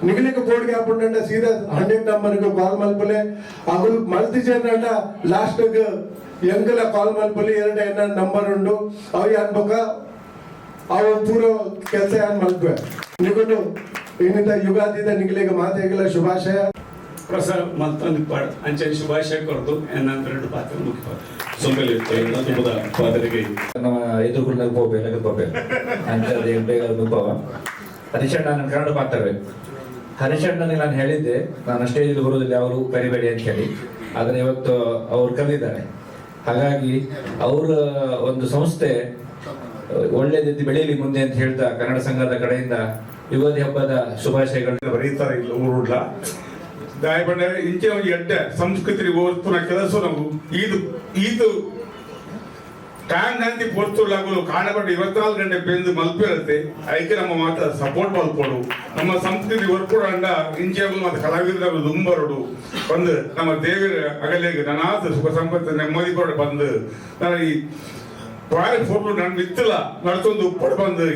ನಿಗಲಿಕ್ಕೆ ಬೋರ್ಡ್ಗೆ ಹಾಕೊಂಡ ಸೀದಾ 100 ನಂಬರ್ಗೆ ಕಾಲ್ ಮಲ್ಪಲೆ ಅಗಲು ಮಲ್ತಿ ಜನ ಲಾಸ್ಟ್ ಎಂಗಲ ಕಾಲ್ ಮಲ್ಪಲೆ 2 ಏನ ನಂಬರ್ ಉಂಡು ಅವು ಅನ್ಬೇಕ ಅವು ಪೂರ ಕೆಲಸ ಏನ್ ಮಲ್ಪೆ ನಿಗುಲು ಇನ್ನಿತ ಯುಗಾದಿದ ನಿಗಲಿಗೆ ಮಾತೆಗಳ ಶುಭಾಶಯ ಪ್ರಸಾದ್ ಮತ್ತೊಂದು ಪಾಡ ಅಂಚೆ ಶುಭಾಶಯ ಕೊರದು ಏನಂತ ಪಾತ್ರ ಮುಖ್ಯ ಸೊಂಬೆಲೆ ತುಂಬದ ಪಾದರಿಗೆ ನಮ್ಮ ಎದುರುಗುಳ್ಳ ಹೋಗ್ಬೇಕು ಅಂಚೆ ಬೇಗ ಅನುಭವ ಹರೀಶಣ್ಣ ನನ್ನ ಕನ್ನಡ ಪಾತ್ರವೇ ಹರಿಶಣ್ಣನಿಗೆ ನಾನು ಹೇಳಿದ್ದೆ ನಾನು ಸ್ಟೇಜಲ್ಲಿ ಬರೋದಿಲ್ಲ ಅವರು ಕರಿಬೇಡಿ ಅಂತ ಹೇಳಿ, ಆದರೆ ಇವತ್ತು ಅವ್ರು ಕರೆದಿದ್ದಾರೆ. ಹಾಗಾಗಿ ಅವರ ಒಂದು ಸಂಸ್ಥೆ ಒಳ್ಳೆದಿದ್ದು ಬೆಳೀಲಿ ಮುಂದೆ ಅಂತ ಹೇಳ್ತಾ ಕನ್ನಡ ಸಂಘದ ಕಡೆಯಿಂದ ಯುಗಾದಿ ಹಬ್ಬದ ಶುಭಾಶಯಗಳು ಬರೀತಾರೆ. ಇಲ್ಲ ಊರುಡ್ಲ ದಾಯಬಂಡ ಇಂಚೆ ಒಂದು ಎಡ್ಡೆ ಸಂಸ್ಕೃತಿ ಓದ್ತುನ ಕೆಲಸ ನಾವು ಇದು ಟ್ಯಾಂಗ್ ಅಂತಿ ಪೋರ್ತುಲಾಗಲು ಕಾಣಕೊಂಡು 24 ಗಂಟೆ ಬೆಂದು ಮಲ್ಪಿರುತ್ತೆ. ಅದಕ್ಕೆ ನಮ್ಮ ಮಾತ್ರ ಸಪೋರ್ಟ್ ಮಲ್ಪೋಡು ನಮ್ಮ ಸಂಸ್ಕೃತಿ ಹೊರ್ಕೊಡಂಡ ಇಂಚೆಗಳು ಮತ್ತು ಕಲಾವಿದರು ದುಂಬರೋಡು ಬಂದು ನಮ್ಮ ದೇವರ ಅಗಲಿಗೆ ನಾನಾದ ಸುಖ ಸಂಪತ್ತು ನೆಮ್ಮದಿ ಕೊಡು ಬಂದು ನಾನು ಈ ಬಾರಿ ಫೋಟೋ ನಾನು ಮಿತ್ತಿಲ್ಲ ನಡ್ತೊಂದು ಉಪ್ಪಡು ಬಂದು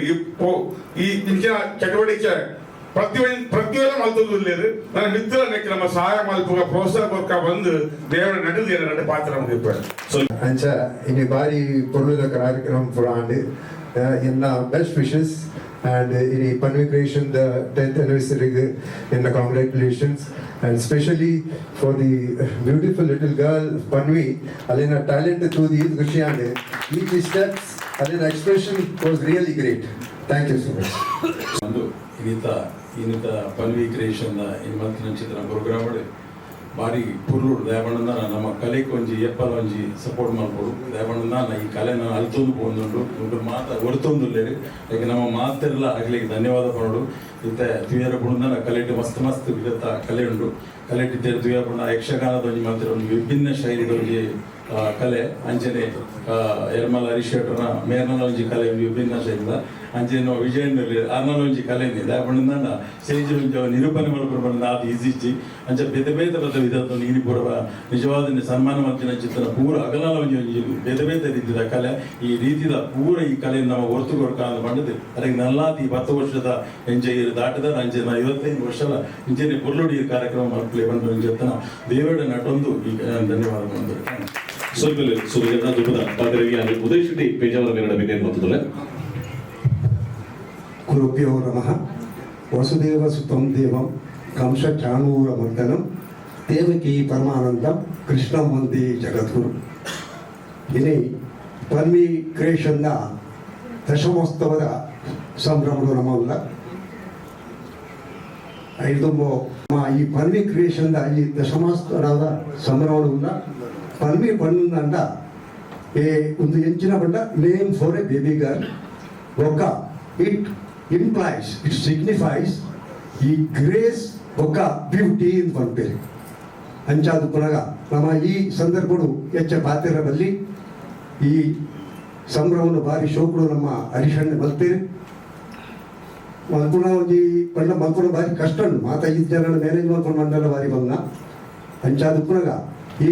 ಈ ಇಂಚಿನ ಚಟುವಟಿಕೆ ಪ್ರತಿಯೊಂದು ಮಲ್ತೊಂದು ನಾನು ಮಿತ್ತಿಲ್ಲ ನೆಕ್ಕೆ ನಮ್ಮ ಸಹಾಯ ಮಲ್ಪುಗ ಪ್ರೋತ್ಸಾಹ ಕೊರ್ಕ ಬಂದು ದೇವರ ನಡು ಪಾತ್ರ ಮುಗಿಪ ಅಂಚ ಇನ್ನು ಬಾರಿ ಪೊರ್ಲುದ ಕಾರ್ಯಕ್ರಮ ಪುರಾಂಡ್ ಇನ್ನ best wishes and in Panvi Creation the 10th anniversary in congratulations, and especially for the beautiful little girl Panvi alina talent through the Gushiyande each steps alina expression was really great. Thank you so much. ಒಂದು ಇನ್ನಿತ ಪನ್ವಿ creation ಇನ್ನು ಮಂತ್ನ ಚಿತ್ರ program ಬಾರಿ ಪುರ್ಲುಡು ದಯಬಣ್ಣನ ನಮ್ಮ ಕಲೆಗೆ ಒಂಜಿ ಎಪ್ಪಲ ಒಂಜಿ support ಮಾಡ್ಬೋದು. ದಯಬಣ್ಣನ ಈ ಕಲೆನ ಅಲ್ತೊಂದು ಪೋಂದುಂಡು ಉಂಟು ಮಾತ ಹೊರತೊಂದುಲ್ಲೇರಿ ಯಾಕೆ ನಮ್ಮ ಮಾತೆಲ್ಲ ಆಗ್ಲಿಕ್ಕೆ ಧನ್ಯವಾದ ಪಡೋಡು. ಇತ್ತೆ ತುಯರ ಬುಣನ ಕಲೆಟ್ ಮಸ್ತ್ ವಿಧತ ಕಲೆ ಉಂಟು. ಕಲೆಟ್ ಇದ್ದರೆ ತುಯರ ಬುಣ ಯಕ್ಷಗಾನದ ಒಂಜಿ ಮಾತ್ರ ಒಂದು ವಿಭಿನ್ನ ಶೈಲಿದ ಒಂಜಿ ಕಲೆ ಅಂಚನೆ ಯರ್ಮಲ ಹರೀಶ್ವರನ ಮೇರ್ನಲ ಒಂಜಿ ಕಲೆ ವಿಭಿನ್ನ ಶೈಲಿದ ಅಂಚೆನೋ ವಿಜಯನಲ್ಲಿ ಅರ್ನಲ ಒಂಜಿ ಕಲೆ ದಯಬಣ್ಣನ ಸ್ಟೇಜ್ ಒಂಜಿ ನಿರೂಪಣೆ ಮಾಡ್ಕೊಂಡು ಅದು ಈಸಿ ಅಂಚ ಬೇತೆ ಬೇತೆ ವಿಧದ ನೀನು ಪೂರ ನಿಜವಾದ ಸನ್ಮಾನ ಮಂತ್ರಿನ ಚಿತ್ರ ಪೂರ ಅಗಲಾಲ ಒಂಜಿ ಬೇತೆ ಬೇತೆ ರೀತಿಯ ಕಲೆ ಈ ರೀತಿಯ ಪೂರ ಈ ಕಲೆಯನ್ನು ನಾವು ಹೊರತು ಕೊಡ್ಕಾಂತ ಮಾಡಿದೆ. ಅದಕ್ಕೆ ನಲ್ಲಾತಿ 10 ವರ್ಷದ ಎಂಜೆ ದಾಟದ ಅಂಚೆ 25 ವರ್ಷದ ಇಂಚೆನೆ ಪುರ್ಲುಡಿ ಕಾರ್ಯಕ್ರಮ ಮಾಡ್ಕೊಳ್ಳಿ ಬಂದು ಜೊತೆ ದೇವರ ನಟೊಂದು ಈಗ ಧನ್ಯವಾದ ಬಂದರು. ಸುರಿಯನ್ನ ದುಃಖದ ಪಾದರಿಗೆ ಅಲ್ಲಿ ಉದಯಶೆಟ್ಟಿ ಪೇಜಾವರ ಮೇಲಿನ ಬೇಟೆಯನ್ನು ಹೊತ್ತದಲ್ಲ. ಗುರುಭ್ಯೋ ನಮಃ. ವಸುದೇವ ಸುತಂ ದೇವಂ ಕಂಸ ಚಾಣೂರ ಮರ್ದನಂ ದೇವಕಿ ಪರಮಾನಂದಂ ಕೃಷ್ಣಂ ವಂದೇ ಜಗದ್ಗುರು. ಇನಿ ಪನ್ವಿ ಕ್ರಿಯೇಷನ್ನ ದಶಮೋತ್ಸವದ ಸಂಭ್ರಮಗಳು ನಮ್ಮಲ್ಲ ಐದುಂಬೋ ಈ ಪನ್ವಿ ಕ್ರಿಯೇಷನ್ ಈ ದಶಮೋತ್ಸವದ ಸಂಭ್ರಮಗಳ ಪನ್ವಿ ಪಣ್ಣಂಡ ಒಂದು ಎಂಚಿನ ಬಂಡ name for a baby girl ಒಕ್ಕ ಇಟ್ implies, it signifies ಈ ಗ್ರೇಸ್ ಒಕ್ಕ ಬ್ಯೂಟಿ ಅಂತ ಬಂದ್ಬೇರೆ ಅಂಚಾದ ಪುನಗ ನಮ್ಮ ಈ ಸಂದರ್ಭಗಳು ಹೆಚ್ಚ ಪಾತಿರದಲ್ಲಿ ಈ ಸಂಭ್ರಮವನ್ನು ಭಾರಿ ಶೋಕಗಳು ನಮ್ಮ ಹರಿಶಣ್ಣ ಬಲ್ತೇವೆ ಮಲ್ಪುಣ ಒಂಜಿ ಪಂಡ ಮಲ್ಪುಣ ಭಾರಿ ಕಷ್ಟ ಮಾತ 5 ಜನ ಮ್ಯಾನೇಜ್ ಮಾಡ್ಕೊಂಡು ಮಂಡಲ ಭಾರಿ ಬಂದ ಅಂಚಾದ ಪುನಗ ಈ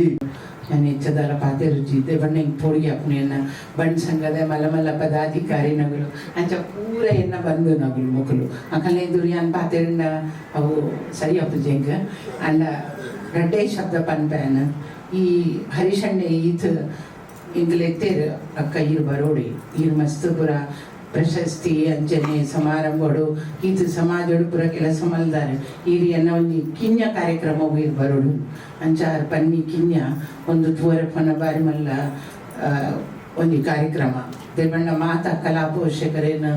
ಹೆಚ್ಚದಾರ ಪಾತೆ ರುಚಿ ಇದ್ದೆ ಬಣ್ಣ ಹಿಂಗೆ ಪೋಡಿಗೆ ಅಪ್ಪನೆಯನ್ನ ಬಣ್ಣ ಸಂಘದ ಮಲಮಲ್ಲ ಪದಾಧಿಕಾರಿ ನಗಲು ಅಂಚ ಪೂರ ಎನ್ನ ಬಂದು ನಗಲು ಮಕ್ಕಳು ಅಕಲೆ ದುರಿಯಾನ್ ಪಾತೆರನ್ನ ಅವು ಸರಿ ಅಪ್ಪಜೆಂಗ ಅಂಡ ರಡ್ಡೆ ಶಬ್ದ ಪನ್ಪೇನ ಈ ಹರಿಶಣ್ಣೆ ಈತ್ ಇಂಗ್ಲೆತ್ತೇರು ಅಕ್ಕ ಈರು ಬರೋಡಿ ಈರು ಮಸ್ತ್ ಪುರ ಪ್ರಶಸ್ತಿ ಅಂಚನೆ ಸಮಾರಂಭಗಳು ಈತ ಸಮಾಜಗಳು ಪುರ ಕೆಲಸ ಮಲ್ದಾರೆ ಈರು ಎನ್ನ ಒಂದು ಕಿನ್ಯ ಕಾರ್ಯಕ್ರಮ ಹೋಗಿ ಬರೋಡು ಅಂಚಾರ ಪನ್ನಿ ಕಿನ್ಯ ಒಂದು ತೋರಪ್ಪನ ಬಾರಿ ಮಲ್ಲ ಒಂದು ಕಾರ್ಯಕ್ರಮ ದೇವಣ್ಣ ಮಾತಾ ಕಲಾ ಪೋಷಕರೇನ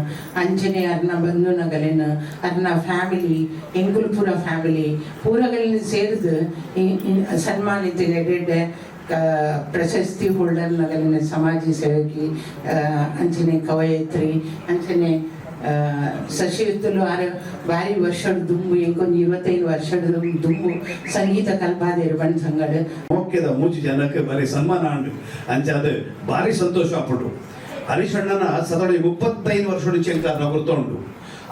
ಅಂಚನೆ ಅರ್ನ ಬಂಧು ನಗಲೇನ ಅರ್ನ ಫ್ಯಾಮಿಲಿ ಎಂಕುಲ್ಪುರ ಫ್ಯಾಮಿಲಿ ಪೂರಗಳನ್ನ ಸೇರಿದು ಸನ್ಮಾನಿತ ಪ್ರಶಸ್ತಿ ಹೋಲ್ಡರ್ ನಗಲಿನ ಸಮಾಜ ಸೇವಕಿ ಅಂಚನೆ ಕವಯತ್ರಿ ಅಂಚನೆ ಸಶಿವತ್ತಲು ಭಾರಿ ವರ್ಷದ ದುಂಬು ಎಂಕೊಂದು 25 ವರ್ಷದ ದುಂಬು ಸಂಗೀತ ಕಲ್ಪಾದೇರು ಬಣ್ಣ ಸಂಗಡ ಮುಖ್ಯದ ಮೂಜಿ ಜನಕ್ಕೆ ಬಾರಿ ಸನ್ಮಾನ ಅಂಡು ಅಂಚೆ ಅದು ಭಾರಿ ಸಂತೋಷ ಆಗ್ಬಿಟ್ಟು. ಹರಿಶಣ್ಣನ 35 ವರ್ಷ ಚೆಂಕ ಗುರ್ತುಂಡು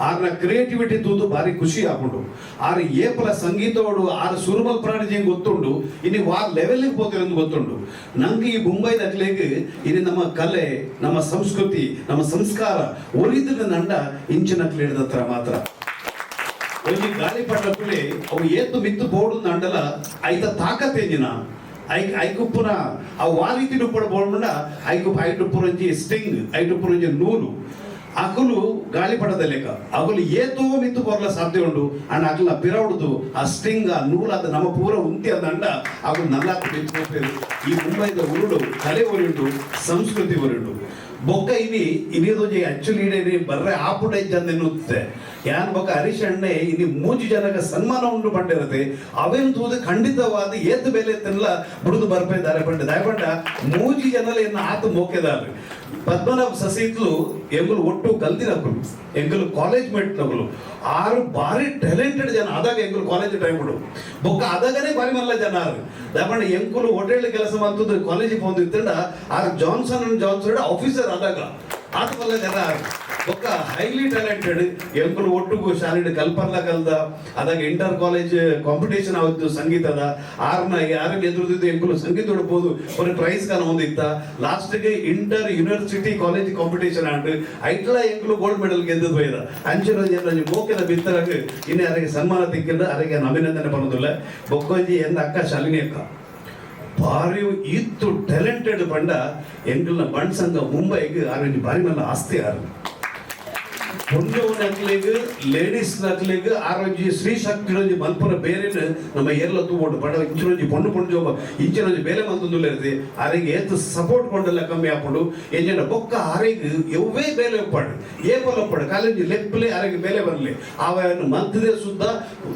ಆರ್ನ ಕ್ರಿಯೇಟಿವಿಟಿ ತೂದು ಭಾರಿ ಖುಷಿ ಆಗ್ಬಿಟ್ಟು ಆರ್ ಏಪಲ ಸಂಗೀತೋಡು ಆರ್ ಸುರುಮಲ್ ಪ್ರಾಣಿಜಿ ಗೊತ್ತುಂಡು ಇನ್ನು ವಾರ್ ಲೆವೆಲ್ಗೆ ಹೋಗಿರೋದು ಗೊತ್ತುಂಡು. ನಂಗೆ ಈ ಮುಂಬೈ ದಕ್ಲೆಗೆ ಇನ್ನು ನಮ್ಮ ಕಲೆ ನಮ್ಮ ಸಂಸ್ಕೃತಿ ನಮ್ಮ ಸಂಸ್ಕಾರ ಒರಿದ ನಂಡ ಇಂಚಿನಕ್ಲೆ ಹಿಡಿದತ್ರ ಮಾತ್ರ ಒಂದು ಗಾಳಿಪಟ ಕುಳಿ ಅವು ಏತು ಮಿತ್ತು ಬೋಡು ನಂಡಲ ಐತ ತಾಕತ್ತೇಜಿನ ಐಕು ಪುನ ಆ ವಾಲಿತಿ ಡುಪ್ಪಡ ಬೋಡ್ಮಂಡ ಐಟು ಪುರಂಜಿ ಸ್ಟಿಂಗ್ ಐಟು ಪುರಂಜಿ ನೂಲು ಅಕಲು ಗಾಳಿಪಟದ ಲೆಕ್ಕ ಅಕಲು ಏತೋ ಮಿತ್ತು ಬರಲ ಸಾಧ್ಯ ಉಂಡು ಅಂಡ್ ಅಕಲ ಪಿರವಡುದು ಆ ಸ್ಟಿಂಗ್ ಆ ನೂಲಾದ ನಮ್ಮ ಪೂರ ಉಂತಿ ಅಂದ ಅವು ನಲ್ಲಾಕು ಮಿತ್ತು ಈ ಮುಂಬೈದ ಉರುಡು ಕಲೆ ಒರಿಯುಂಡು ಸಂಸ್ಕೃತಿ ಒರಿಯುಂಡು ಬೊಕ್ಕ ಇನ್ನಿದೊಂಜಿ ಆಕ್ಚುಲಿ ಬರ್ರೆ ಆಪುಡ ಇದ್ದಂದೆನ್ನುತ್ತೆ ಯಾನ್ ಬೊಕ್ಕ ಹರೀಶ್ ಅಣ್ಣೆ ಇನ್ನು 3 ಜನಕ್ಕೆ ಸನ್ಮಾನ ಉಂಟು ಪಂಡಿರತ್ತೆ ಅವೇನು ತೂದು ಖಂಡಿತವಾದ ಏತ್ ಬೆಲೆ ತಿನ್ನಲ ಬುಡುದು ಬರ್ಪೇದಾರೆ ಪಂಡ ದಾಯಪಂಡ 3 ಜನಲ ಇನ್ನು ಆತು ಮೋಕೆದಾರೆ ಪದ್ಮನಾಭ ಸಸೀತ್ಲು ಎಂಗುಲು ಒಟ್ಟು ಕಲ್ತಿನಕ್ಕಳು ಎಂಗುಲು ಕಾಲೇಜ್ ಮೇಟ್ನಗಳು 6 ಬಾರಿ ಟ್ಯಾಲೆಂಟೆಡ್ ಜನ ಆದಾಗ ಎಂಗುಲು ಕಾಲೇಜ್ ಟೈಮ್ ಬಿಡು ಬೊಕ್ಕ ಆದಾಗನೇ ಬಾರಿ ಮಲ್ಲ ಜನ ದಾಯಪಂಡ ಎಂಕುಲು ಹೋಟೆಲ್ ಕೆಲಸ ಮಾಡ್ತದ್ದು ಕಾಲೇಜಿಗೆ ಬಂದಿತ್ತಂಡ ಆಗ ಜಾನ್ಸನ್ ಅಂಡ್ ಜಾನ್ಸನ್ ಆಫೀಸರ್ ಆದಾಗ ಆತ ಮಲ್ಲ ಜನ ಬೊಕ್ಕ ಹೈಲಿ ಟ್ಯಾಲೆಂಟೆಡ್ ಎಂಕುಲು ಒಟ್ಟುಗು ಶಾಲೆಡ್ ಕಲ್ಪರ್ಲ ಕಲ್ದ ಅದಾಗ ಇಂಟರ್ ಕಾಲೇಜ್ ಕಾಂಪಿಟೇಷನ್ ಆವತ್ತು ಸಂಗೀತದ ಯಾರಲ್ಲಿ ಎದುರುದಿದ್ದು ಎಂಕುಲು ಸಂಗೀತ ಉಡ್ಬೋದು ಒಂದು ಪ್ರೈಸ್ ಕಾಲ ಹೊಂದಿತ್ತ ಲಾಸ್ಟ್ಗೆ inter university college competition and ಐಟ್ಲ ಎಂಕುಲು ಗೋಲ್ಡ್ ಮೆಡಲ್ ಗೆದ್ದದ್ದು ಬೈದ ಅಂಚಿನ ಜನ ಮೋಕೆದ ಬಿತ್ತರಾಗ ಇನ್ನು ಯಾರಿಗೆ ಸನ್ಮಾನ ತಿಕ್ಕಿಲ್ಲ ಅದಕ್ಕೆ ಅಭಿನಂದನೆ ಬರೋದಿಲ್ಲ ಬೊಕ್ಕೊಂಜಿ ಎಂದ ಅಕ್ಕ ಶಾಲಿನಿ ಅಕ್ಕ ಭಾರಿ ಇತ್ತು ಟ್ಯಾಲೆಂಟೆಡ್ ಪಂಡ ಎಂಕಲ್ನ ಬಂಡ್ ಸಂಘ ಮುಂಬೈಗೆ ಆರೋಗ್ಯ ಭಾರಿ ಮಲ್ಲ ಆಸ್ತಿ ಆರು ನಕ್ಲಿಗ್ ಲೇಡೀಸ್ ನಕ್ಲಿಗ್ ಆರೋಗ್ಯ ಸ್ತ್ರೀ ಶಕ್ತಿ ಮಲ್ಪುರ ಬೇರೆ ನಮ್ಮ ಎಲ್ಲ ತೂಕೊಂಡು ಪಡ ಇಂಚಿನೊಂಜಿ ಪೊಣ್ಣು ಪೊಂಜೋಬ ಇಂಚಿನೊಂಜಿ ಬೇಲೆ ಮಂತುಲ್ಲ ಇರ್ತದೆ ಆರಿಗೆ ಏತ್ ಸಪೋರ್ಟ್ ಕೊಂಡೆಲ್ಲ ಕಮ್ಮಿ ಹಾಕೊಂಡು ಎಂಜನ ಬೊಕ್ಕ ಆರಿಗೆ ಎವ್ವೇ ಬೇಲೆ ಒಪ್ಪಾಡು ಏಪಲ್ ಒಪ್ಪಾಡು ಕಾಲೇಜ್ ಲೆಪ್ಪಲೆ ಆರಿಗೆ ಬೇಲೆ ಬರಲಿ ಅವನು ಮಂತದೇ ಸುದ್ದ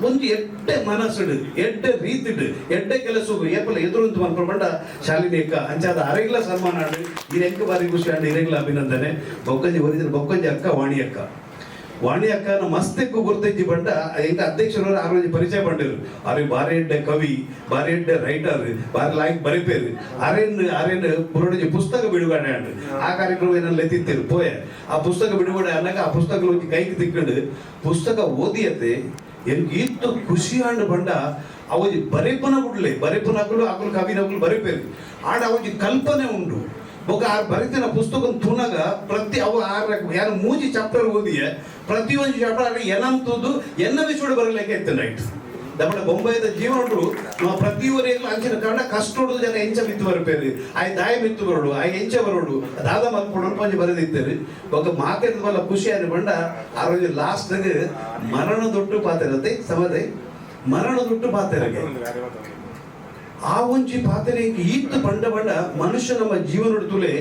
ಒಂದು ಎಡ್ಡೆ ಮನಸ್ಸುಡು ಎಡ್ಡೆ ರೀತಿಡು ಎಡ್ಡೆ ಕೆಲಸ ಏಪಲ ಎದುರು ಮನ್ಕೊಂಡ ಶಾಲಿನಿ ಅಕ್ಕ ಅಂಚಾದ ಅರೆಗ್ಲ ಸನ್ಮಾನ ಆಡು ಇದು ಎಂಕ ಬಾರಿ ಖುಷಿ ಆಡು ಇರೆಗ್ಲ ಅಭಿನಂದನೆ ಬೊಕ್ಕಂಜಿ ಒರಿಜಿನ ಬೊಕ್ಕಂಜಿ ಅಕ್ಕ ವಾಣಿ ಅಕ್ಕನ ಮಸ್ತಿಕ್ಕು ಗುರ್ತಜ್ಜಿ ಬಂಡ ಎಂಕ ಅಧ್ಯಕ್ಷರು ಆರೋಗ್ಯ ಪರಿಚಯ ಪಂಡರು ಅವ್ರಿಗೆ ಬಾರಿ ಎಡ್ಡೆ ಕವಿ ಬಾರಿ ಎಡ್ಡೆ ರೈಟರ್ ಬಾರಿ ಲಾಯ್ಕ್ ಬರಿಪೇರು ಅರೇನ್ ಪುರೋಡಿಜಿ ಪುಸ್ತಕ ಬಿಡುಗಡೆ ಆಂಡು ಆ ಕಾರ್ಯಕ್ರಮ ಏನಲ್ಲಿ ಎತ್ತಿತ್ತೇರು ಪೋಯ ಆ ಪುಸ್ತಕ ಬಿಡುಗಡೆ ಅನ್ನಕ ಆ ಪುಸ್ತಕ ಕೈಗೆ ತಿಕ್ಕೊಂಡು ಪುಸ್ತಕ ಓದಿಯತ್ತೆ ಎಂಕ್ ಇತ್ತು ಖುಷಿ ಆಂಡು ಬಂಡ ಅವಜಿ ಬರಿಪನ ಬಿಡ್ಲೆ ಬರಿಪನಗಳು ಆಕಲು ಕವಿನಗಳು ಬರಿಪೇರು ಆಡ ಅವಜಿ ಕಲ್ಪನೆ ಉಂಟು ఒక బరితిన పుస్తకం తునగా ప్రతి ಯಾರು 3 ಚಾಪ್ಟರ್ ಓದಿಯ ಪ್ರತಿಯೊಂದು ಚಾಪ್ಟರ್ ಏನಂತದ್ದು ಎನ್ನವಿ ಚೂಡು ಬರಲಿಕ್ಕೆ ಇತ್ತು ನೈಟ್ ದಪ್ಪಡ ಬೊಂಬೈದ ಜೀವನರು ನಾವು ಪ್ರತಿಯೊರೆಗೂ ಅಂಚಿನ ಕಾರಣ ಕಷ್ಟೋಡು ಜನ ಎಂಚ ಮಿತ್ತು ಬರಪೇರಿ ಆಯ್ ದಾಯ ಮಿತ್ತು ಬರೋಡು ಆಯ್ ಎಂಚ ಬರೋಡು ದಾದ ಮಲ್ಕೊಂಡು ಪಂಜಿ ಬರೆದಿತ್ತೇರಿ ఒక ಮಾತಿನ ಬಲ್ಲ ಖುಷಿ ಆಗಿ ಬಂಡ ಆ రోజు ಲಾಸ್ಟ್ಗೆ ಮರಣ ದೊಡ್ಡು ಪಾತಿರತ್ತೆ ಸಮದೆ ಮರಣ ದೊಡ್ಡು ಪಾತಿರಗೆ ಆ ಒಂಜಿ ಪಾತ್ರೆಗೆ ಈತ್ತು ಬಂಡ ಬಂಡ ಮನುಷ್ಯ ನಮ್ಮ ಜೀವನ ತುಲೆ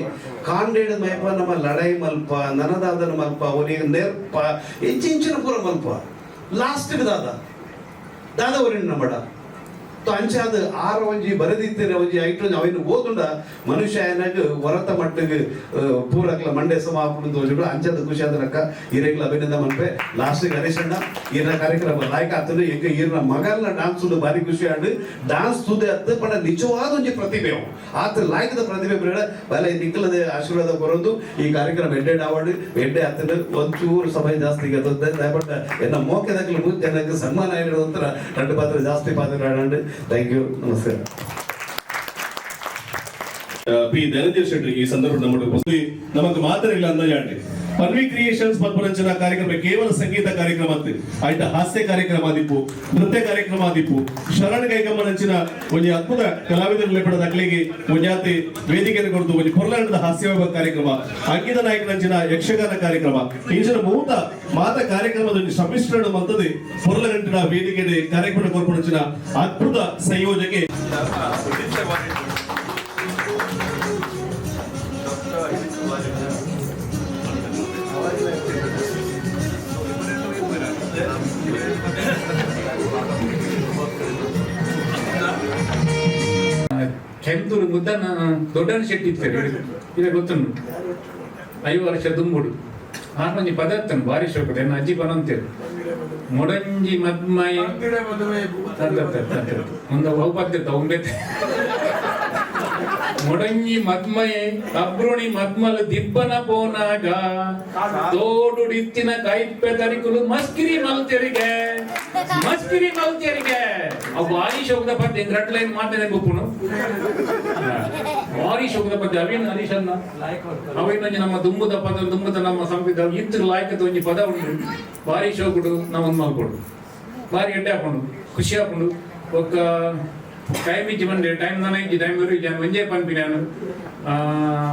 ಕಾಂಡೇಡ ಮೈಪ ನಮ್ಮ ಲಡಾಯಿ ಮಲ್ಪ ನನದಾದನ ಮಲ್ಪ ಅವರಿಗೆ ನೇರ್ಪ ಹೆಚ್ಚಿಂಚಿನ ಪೂರ ಮಲ್ಪ ಲಾಸ್ಟ್ ದಾದ ಅವರಿನ ನಮ್ಮಡ ಅಂಚಾದ ಆರ ಒಂಜಿ ಬರೆದಿತ್ತೇನೆ ಒಂಜಿ ಐಟೊಂಜಿ ಅವಿನ ಓದುಂಡ ಮನುಷ್ಯ ಏನಾಗ ಹೊರತ ಮಟ್ಟಿಗೆ ಪೂರಕ್ಲ ಮಂಡೆ ಸಮ ಹಾಕೊಂಡು ಓದಿಬಿಡು ಅಂಚಾದ ಖುಷಿ ಆದನಕ್ಕ ಇರೆಗ್ಲ ಅಭಿನಂದನೆ ಮನ್ಪೆ ಲಾಸ್ಟ್ ಹರೀಶಣ್ಣ ಈರ್ನ ಕಾರ್ಯಕ್ರಮ ಲಾಯ್ಕ ಆತನು ಈಗ ಈರ್ನ ಮಗಲ್ನ ಡಾನ್ಸ್ ಉಂಡು ಬಾರಿ ಖುಷಿ ಆಂಡು ಡಾನ್ಸ್ ತುದೆ ಅತ್ತ ಪಂಡ ನಿಜವಾದ ಒಂಜಿ ಪ್ರತಿಭೆ ಆತ ಲಾಯ್ಕದ ಪ್ರತಿಭೆ ಬೇಡ ಬಲ ನಿಕ್ಕಲದ ಆಶೀರ್ವಾದ ಬರೋದು ಈ ಕಾರ್ಯಕ್ರಮ ಎಡ್ಡೆ ಅವಾರ್ಡ್ ಎಡ್ಡೆ ಆತನ ಒಂಚೂರು ಸಮಯ ಜಾಸ್ತಿ ದಯಪಟ್ಟ ಎನ್ನ ಮೋಕೆದಾಗಲಿ ಮುಂಚೆ ಜನಕ್ಕೆ ಸನ್ಮಾನ ಇರೋದಂತರ 2 ಪಾತ್ರ ಜಾಸ್ತಿ ಪಾತ್ರ ಆಡಂಡು ಥ್ಯಾಂಕ್ ಯು ನಮಸ್ಕಾರ ಪಿ ಧನಂಜಯ ಶೆಟ್ಟಿ ಈ ಸಂದರ್ಭ ನಮಗೆ ಮಾತ್ರ ಇಲ್ಲ ಅಂದಾಜಾಂಡೆ ಪನ್ವಿ ಕ್ರಿಯೇಷನ್ಸ್ ಮಲ್ಪರಂಚನ ಕಾರ್ಯಕ್ರಮ ಕೇವಲ ಸಂಗೀತ ಕಾರ್ಯಕ್ರಮ ಅಂತ ಆಯ್ತ ಹಾಸ್ಯ ಕಾರ್ಯಕ್ರಮ ಆದಿಪ್ಪು ನೃತ್ಯ ಕಾರ್ಯಕ್ರಮ ಆದಿಪ್ಪು ಶರಣ ಕೈಗಮ್ಮನಂಚಿನ ಒಂದು ಅದ್ಭುತ ಕಲಾವಿದರು ಲೇಪಡ ದಾಖಲೆಗೆ ಒಂಜಾತಿ ವೇದಿಕೆಯನ್ನು ಕೊಡ್ತು ಒಂದು ಕೊರ್ಲಾಂಡದ ಹಾಸ್ಯ ಕಾರ್ಯಕ್ರಮ ಅಂಕಿತ ನಾಯಕನಂಚಿನ ಯಕ್ಷಗಾನ ಕಾರ್ಯಕ್ರಮ ಇಂಚಿನ ಮಾತ ಕಾರ್ಯಕ್ರಮದ ಸಮ್ಮಿಶ್ರಣ ಮಂತದೆ ಕೊರ್ಲಗಂಟಿನ ವೇದಿಕೆ ಕಾರ್ಯಕ್ರಮ ಕೊರ್ಪಣಂಚಿನ ಅದ್ಭುತ ಸಂಯೋಜನೆ ಕೆಂತೂರು ಮುದ್ದನ ದೊಡ್ಡನ ಶೆಟ್ಟಿ ಇರ್ತಾರೆ ಈಗ ಗೊತ್ತುಂಟು 5 ವರ್ಷ ದುಂಬುಡು ಆರ್ಮಂಜಿ ಪದಾರ್ಥನ ಭಾರಿ ಶೋಕದ ಎನ್ನ ಅಜ್ಜಿ ಬನಂತೇರು ಮೊಡಂಜಿ ಮದ್ಮಯ ಒಂದು ಔಪದ್ಯತ ಒಂಬೆತ್ತೆ ಮೊಡಂಜಿ ಮದ್ಮಯೆ ಅಬ್ರುಣಿ ಮದ್ಮಲು ದಿಬ್ಬನ ಪೋನಾಗ ತೋಡುಡಿತ್ತಿನ ಕೈಪ್ಪೆ ತರಿಕುಲು ಮಸ್ಕಿರಿ ಮಲ್ತೆರಿಗೆ ಅವು ಭಾರಿ ಶೋಕದ ಪದ್ಯ ರಟ್ಲೈನ್ ಮಾತಾನೆ ಗೊಪ್ಪುನು ಭಾರಿ ಶೋಕದ ಪದ್ಯ ಅವೇನು ಹರೀಶನ್ನ ಅವೇನೊಂಜಿ ನಮ್ಮ ದುಂಬುದ ನಮ್ಮ ಸಂವಿಧಾನ ಇತ್ತು ಲಾಯ್ಕದ ಒಂಜಿ ಪದ ಉಂಟು ಭಾರಿ ಶೋಕುಡು ನಾವೊಂದು ಮಲ್ಕೊಡು ಭಾರಿ ಎಡ್ಡೆ ಹಾಕೊಂಡು ಖುಷಿ ಹಾಕೊಂಡು ಒಕ್ಕ ಟೈಮ್ ಇಜ್ಜಿ ಬಂದೆ ಟೈಮ್ ನಾನು ಇಜ್ಜಿ ಟೈಮ್ ಇಜ್ಜಿ ಒಂಜೇ ಪನ್ಪಿ ನಾನು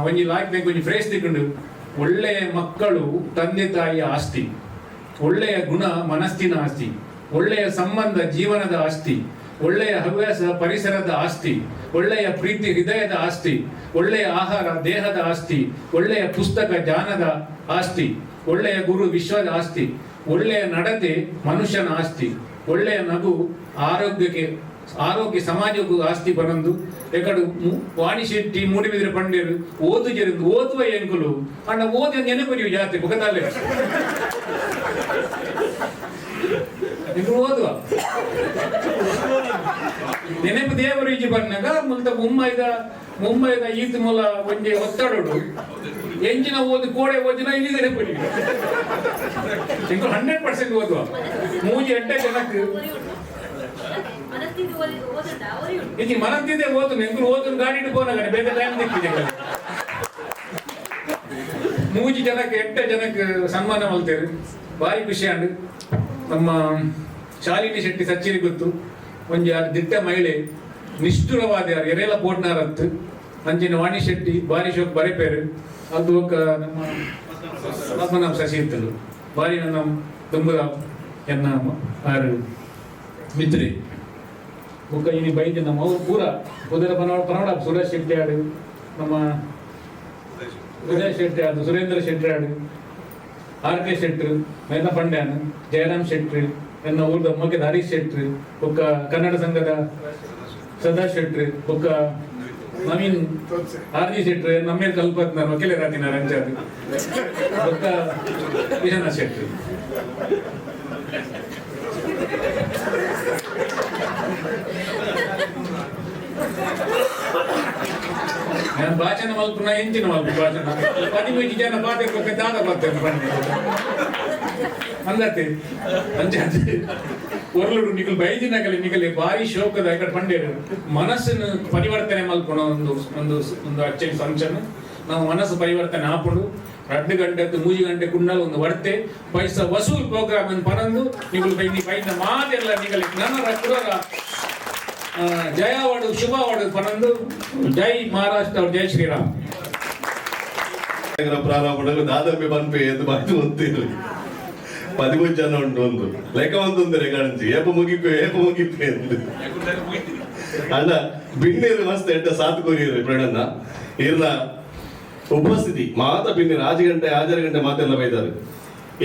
ಒಂಜಿ ಲಾಯ್ಕ್ ಒಂಜಿ ಫ್ರೇಸ್ ತಿಕ್ಕೊಂಡು ಒಳ್ಳೆಯ ಮಕ್ಕಳು ತಂದೆ ತಾಯಿಯ ಆಸ್ತಿ, ಒಳ್ಳೆಯ ಗುಣ ಮನಸ್ಸಿನ ಆಸ್ತಿ, ಒಳ್ಳೆಯ ಸಂಬಂಧ ಜೀವನದ ಆಸ್ತಿ, ಒಳ್ಳೆಯ ಹವ್ಯಾಸ ಪರಿಸರದ ಆಸ್ತಿ, ಒಳ್ಳೆಯ ಪ್ರೀತಿ ಹೃದಯದ ಆಸ್ತಿ, ಒಳ್ಳೆಯ ಆಹಾರ ದೇಹದ ಆಸ್ತಿ, ಒಳ್ಳೆಯ ಪುಸ್ತಕ ಜ್ಞಾನದ ಆಸ್ತಿ, ಒಳ್ಳೆಯ ಗುರು ವಿಶ್ವದ ಆಸ್ತಿ, ಒಳ್ಳೆಯ ನಡತೆ ಮನುಷ್ಯನ ಆಸ್ತಿ, ಒಳ್ಳೆಯ ನಗು ಆರೋಗ್ಯ ಸಮಾಜಕ್ಕೂ ಆಸ್ತಿ ಬರಂದು ಎಕಡು ವಾಣಿ ಶೆಟ್ಟಿ ಮೂಡಿಬಿದ್ರೆ ಪಂಡೇರು ಓದು ಜರಿಂದು ಓದುವ ಎಂಕುಲು ಅಣ್ಣ ಓದಿ ನೆನಪರಿಯು ಜಾತಿ ಮುಖದಲ್ಲೇ ಓದುವ ನೆನಪು ದೇವರು ಈಜಿ ಬಂದಾಗ ಮುಂಬೈದ ಈತ್ ಮೂಲ ಒಂಜೆ ಒತ್ತಡೋಡು ಎಂಜಿನ ಓದಿ ಕೋಡೆ ಓದಿನ ಇಲ್ಲಿ ನೆನಪರಿ 100% ಓದುವ ಮೂಜಿ ಎಡ್ಡೆ ಜನಕ್ಕೆ ಇದು ಮನತ್ತಿದೆ ಓದು ಎಂಕುಲು ಓದು ಗಾಡಿ ಪೋನಾಗ ಬೇಗ ಟೈಮ್ ದಿಕ್ಕಿದೆ ಮೂಜಿ ಜನಕ್ಕೆ ಎಡ್ಡೆ ಜನಕ್ಕೆ ಸನ್ಮಾನ ಮಲ್ತೇವೆ ಭಾರಿ ಖುಷಿ ಅಂಡ್ ನಮ್ಮ ಶಾಲಿನಿ ಶೆಟ್ಟಿ ಸಚ್ಚಿರಿ ಗೊತ್ತು ಒಂಜಿ ದಿಟ್ಟ ಮಹಿಳೆ ನಿಷ್ಠುರವಾದ ಎರೆಲ್ಲ ಪೋಟ್ನಾರತ್ತು ಅಂಚಿನ ವಾಣಿ ಶೆಟ್ಟಿ ಭಾರಿ ಶೋಕ್ ಬರೆಪೇರು ಅದು ನಮ್ಮ ಪದ್ಮನಾಭ ಶಶಿ ಇತ್ತಲು ಭಾರಿ ನನ್ನ ತುಂಬ ಎನ್ನ ಮಿತ್ರಿ ಬುಕ್ಕ ಇನಿ ಬೈದ ನಮ್ಮ ಅವ್ರು ಪೂರ ಉದರ ಪನವಾಡ ಸುರೇಶ್ ಶೆಟ್ಟಿ ಆಡು ನಮ್ಮ ಉದಯ್ ಶೆಟ್ಟಿ ಆಡು ಸುರೇಂದ್ರ ಶೆಟ್ಟಿ ಆಡು ಆರ್.ಕೆ. ಶೆಟ್ರು ಮೇನ ಪಂಡ್ಯಾನ್ ಜಯರಾಮ್ ಶೆಟ್ರಿ ಎನ್ನ ಊರ್ದ ಮೊಗ್ಗದ ಹರೀಶ್ ಶೆಟ್ರಿ ಬುಕ್ಕ ಕನ್ನಡ ಸಂಘದ ಸದಾ ಶೆಟ್ರಿ ಬುಕ್ಕ ನವೀನ್ ಆರ್.ಜಿ. ಶೆಟ್ರಿ ನಮ್ಮೇಲೆ ಕಲ್ಪತ್ ನಾನು ವಕೀಲೆ ರಾತಿನ ರಂಜಾದ್ ಬುಕ್ಕ ವಿಶ್ವನಾಥ್ ಶೆಟ್ರಿ ನಾನು ಭಾಷಣ ಮಲ್ಪುನ ಎಂಚಿನ ಮಲ್ಪು ಭಾಷಣ 15 ಜನ ಪಾತಿರ್ಬೇಕು ದಾದ ಬರ್ತೇನೆ ಬನ್ನಿ ಅಂದತ್ತೆ ಅಂಜಾತಿ ಒರ್ಲುಡು ನಿಕಲ್ ಬೈದಿನಾಗಲಿ ನಿಕಲಿ ಭಾರಿ ಶೋಕದ ಈ ಕಡೆ ಪಂಡೇರು ಮನಸ್ಸನ್ನು ಪರಿವರ್ತನೆ ಮಲ್ಪುಣ ಒಂದು ಅಚ್ಚರಿ ಫಂಕ್ಷನ್ ನಾವು ಮನಸ್ಸು ಪರಿವರ್ತನೆ ಹಾಕೊಂಡು 2 ಗಂಟೆ 3 ಗಂಟೆ ಕುಂಡಲ ಒಂದು ವರ್ತೆ ಪೈಸಾ ವಸೂಲ್ ಪ್ರೋಗ್ರಾಮ್ ಅನ್ನು ಪರಂದು ನಿಕಲು ಬೈದ ಮಾತೆಲ್ಲ ನಿಕಲಿ ನನ್ನ ರಕ್ಕುರ ಜಯವಾಡು ಶುಭವಾಡು ಪನಂದು ಜೈ ಮಹಾರಾಷ್ಟ್ರ ಜೈ ಶ್ರೀರಾಮ್ ಪ್ರಾರಂಭ ದಾದಮ್ಮೆ ಪನ್ಪೆ ಎಂದು ಬಾಯ್ತು ಗೊತ್ತಿರಲಿ 15 ಜನ ಉಂಟು ಒಂದು ಲೆಕ್ಕ ಒಂದೊಂದರೆ ಕಾಣಿಸಿ ಏಪ ಮುಗಿಪೆ ಎಂದು ಅಣ್ಣ ಬಿಣ್ಣೀರು ಮಸ್ತ್ ಎಡ್ಡ ಸಾತ್ ಕೋರಿರು ಪ್ರಣನ್ನ ಇರ್ನ ಉಪಸ್ಥಿತಿ ಮಾತ ಬಿಣ್ಣೀರು 6 ಗಂಟೆ ಮಾತೆಲ್ಲ ಬೈದಾರೆ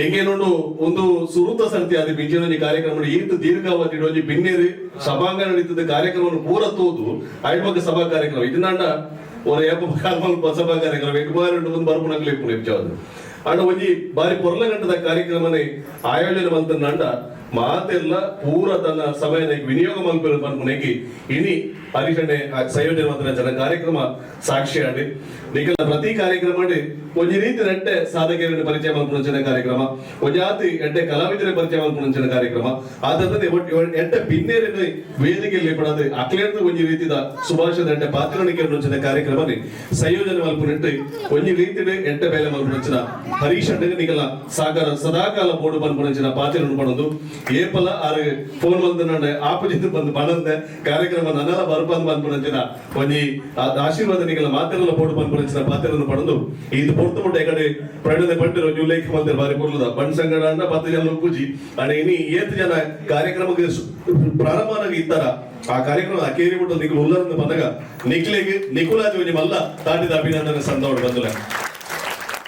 ಎಂಗೇನೊಂದು ಒಂದು ಸುರುತ ಸಂತಿ ಆದ ಪಿಂಚಣಿ ಕಾರ್ಯಕ್ರಮ ಈತ ದೀರ್ಘಾವಧಿ ಒಂಜಿ ಬಿನ್ನೇರಿ ಸಭಾಂಗಣ ನಡೀತದ ಕಾರ್ಯಕ್ರಮವನ್ನು ಪೂರ ತೋದು ಐಡ್ಮಗ ಸಭಾ ಕಾರ್ಯಕ್ರಮ ಇದನ್ನ ஒரு ஏப்ப காலமாக சபா ಕಾರ್ಯಕ್ರಮ ಎಕುಮಾರು ಒಂದು ಬರಪುನಗಲಿ ಇಪ್ಪು ನಿಜವಾದ ಅಣ್ಣ ಒಂಜಿ ಬಾರಿ ಪೊರ್ಲ ಗಂಟದ ಕಾರ್ಯಕ್ರಮನೆ ಆಯೋಜನೆ ಮಂತಂಡ ಮಾತೆಲ್ಲ ಪೂರ ತನ್ನ ಸಮಯದ ವಿನಿಯೋಗ ಮಲ್ಪೆರು ಪನ್ಪುನೆಗಿ ಇನಿ ಹರೀಶಣ್ಣೆ ಸಂಯೋಜನೆ ಮಂತ್ರ ಜನ ಕಾರ್ಯಕ್ರಮ ಸಾಕ್ಷಿ ಆಡಿ ನಿಖಲ ಪ್ರತಿ ಕಾರ್ಯಕ್ರಮ ಒಂಜಿ ರೀತಿ ನೆಟ್ಟೆ ಸಾಧಕರನ್ನು ಪರಿಚಯ ಮಲ್ಪುಣಂಚಿನ ಕಾರ್ಯಕ್ರಮ ಒಂಜಾತಿ ಎಡ್ಡೆ ಕಲಾವಿದರ ಪರಿಚಯ ಮಲ್ಪುಣಂಚಿನ ಕಾರ್ಯಕ್ರಮ ಆದಲ್ಲದೆ ಎಡ್ಡೆ ಭಿನ್ನೇರಿನ ವೇದಿಕೆಯಲ್ಲಿ ಪಡದೆ ಅಕ್ಲೇರ್ದು ಒಂಜಿ ರೀತಿದ ಸುಭಾಷದ ಎಡ್ಡೆ ಪಾತ್ರಣಿಕೆಯ ಕಾರ್ಯಕ್ರಮ ಸಂಯೋಜನೆ ಮಲ್ಪುನಿಟ್ಟು ಒಂಜಿ ರೀತಿ ಎಡ್ಡೆ ಬೇಲೆ ಮಲ್ಪುಣಂಚಿನ ಹರೀಶ್ ಅಣ್ಣಗೆ ನಿಖಲ ಸಾಗರ ಸದಾಕಾಲ ಬೋರ್ಡು ಪನ್ಪುಣಂಚಿನ ಪಾತ್ರವನ್ನು ಪಡೋದು ಏಪಲ ಆರು ಫೋನ್ ಬಂದ ಆಪೋಸಿಟ್ ಬಂದು ಪಣಂದೆ ಕಾರ್ಯಕ್ರಮ ನನ್ನಲ್ಲ ಬರ್ಬಂದ್ ಪನ್ಪುಣಂಚಿನ ಒಂಜಿ ಆಶೀರ್ವಾದ ನಿಖಲ ಮಾತೆಲ್ಲ ಬೋರ್ಡು ಪನ್ಪುಣಂಚಿನ ಪಾತ್ರವನ್ನು ಪಡೋದು ಇದು ಪೊರ್ತು ಮುಟ್ಟ ಕಡೆ ಪ್ರಣದ ಪಂಡಿರು ನ್ಯೂ ಲೈಕ್ ಮಂದಿರ ಬಾರಿ ಪೊರ್ಲದ ಬಣ್ಣ ಸಂಗಡ ಅಂಡ 10 ಜನ ಪೂಜಿ ಅಣ್ಣ ಇನಿ 7 ಜನ ಕಾರ್ಯಕ್ರಮಕ್ಕೆ ಪ್ರಾರಂಭನಾಗಿ ಇತ್ತಾರ ಆ ಕಾರ್ಯಕ್ರಮ ಅಕೇರಿ ಬಿಟ್ಟು ನಿಖಲು ಉಲ್ಲರನ್ನು ಬಂದಾಗ ನಿಖಿಲಿಗೆ ನಿಖುಲಾಜಿ ಒಂಜಿ ಮಲ್ಲ ತಾಟಿದ ಅಭಿನಂದನೆ ಸಂದೋಡು ಬಂದಿಲ್ಲ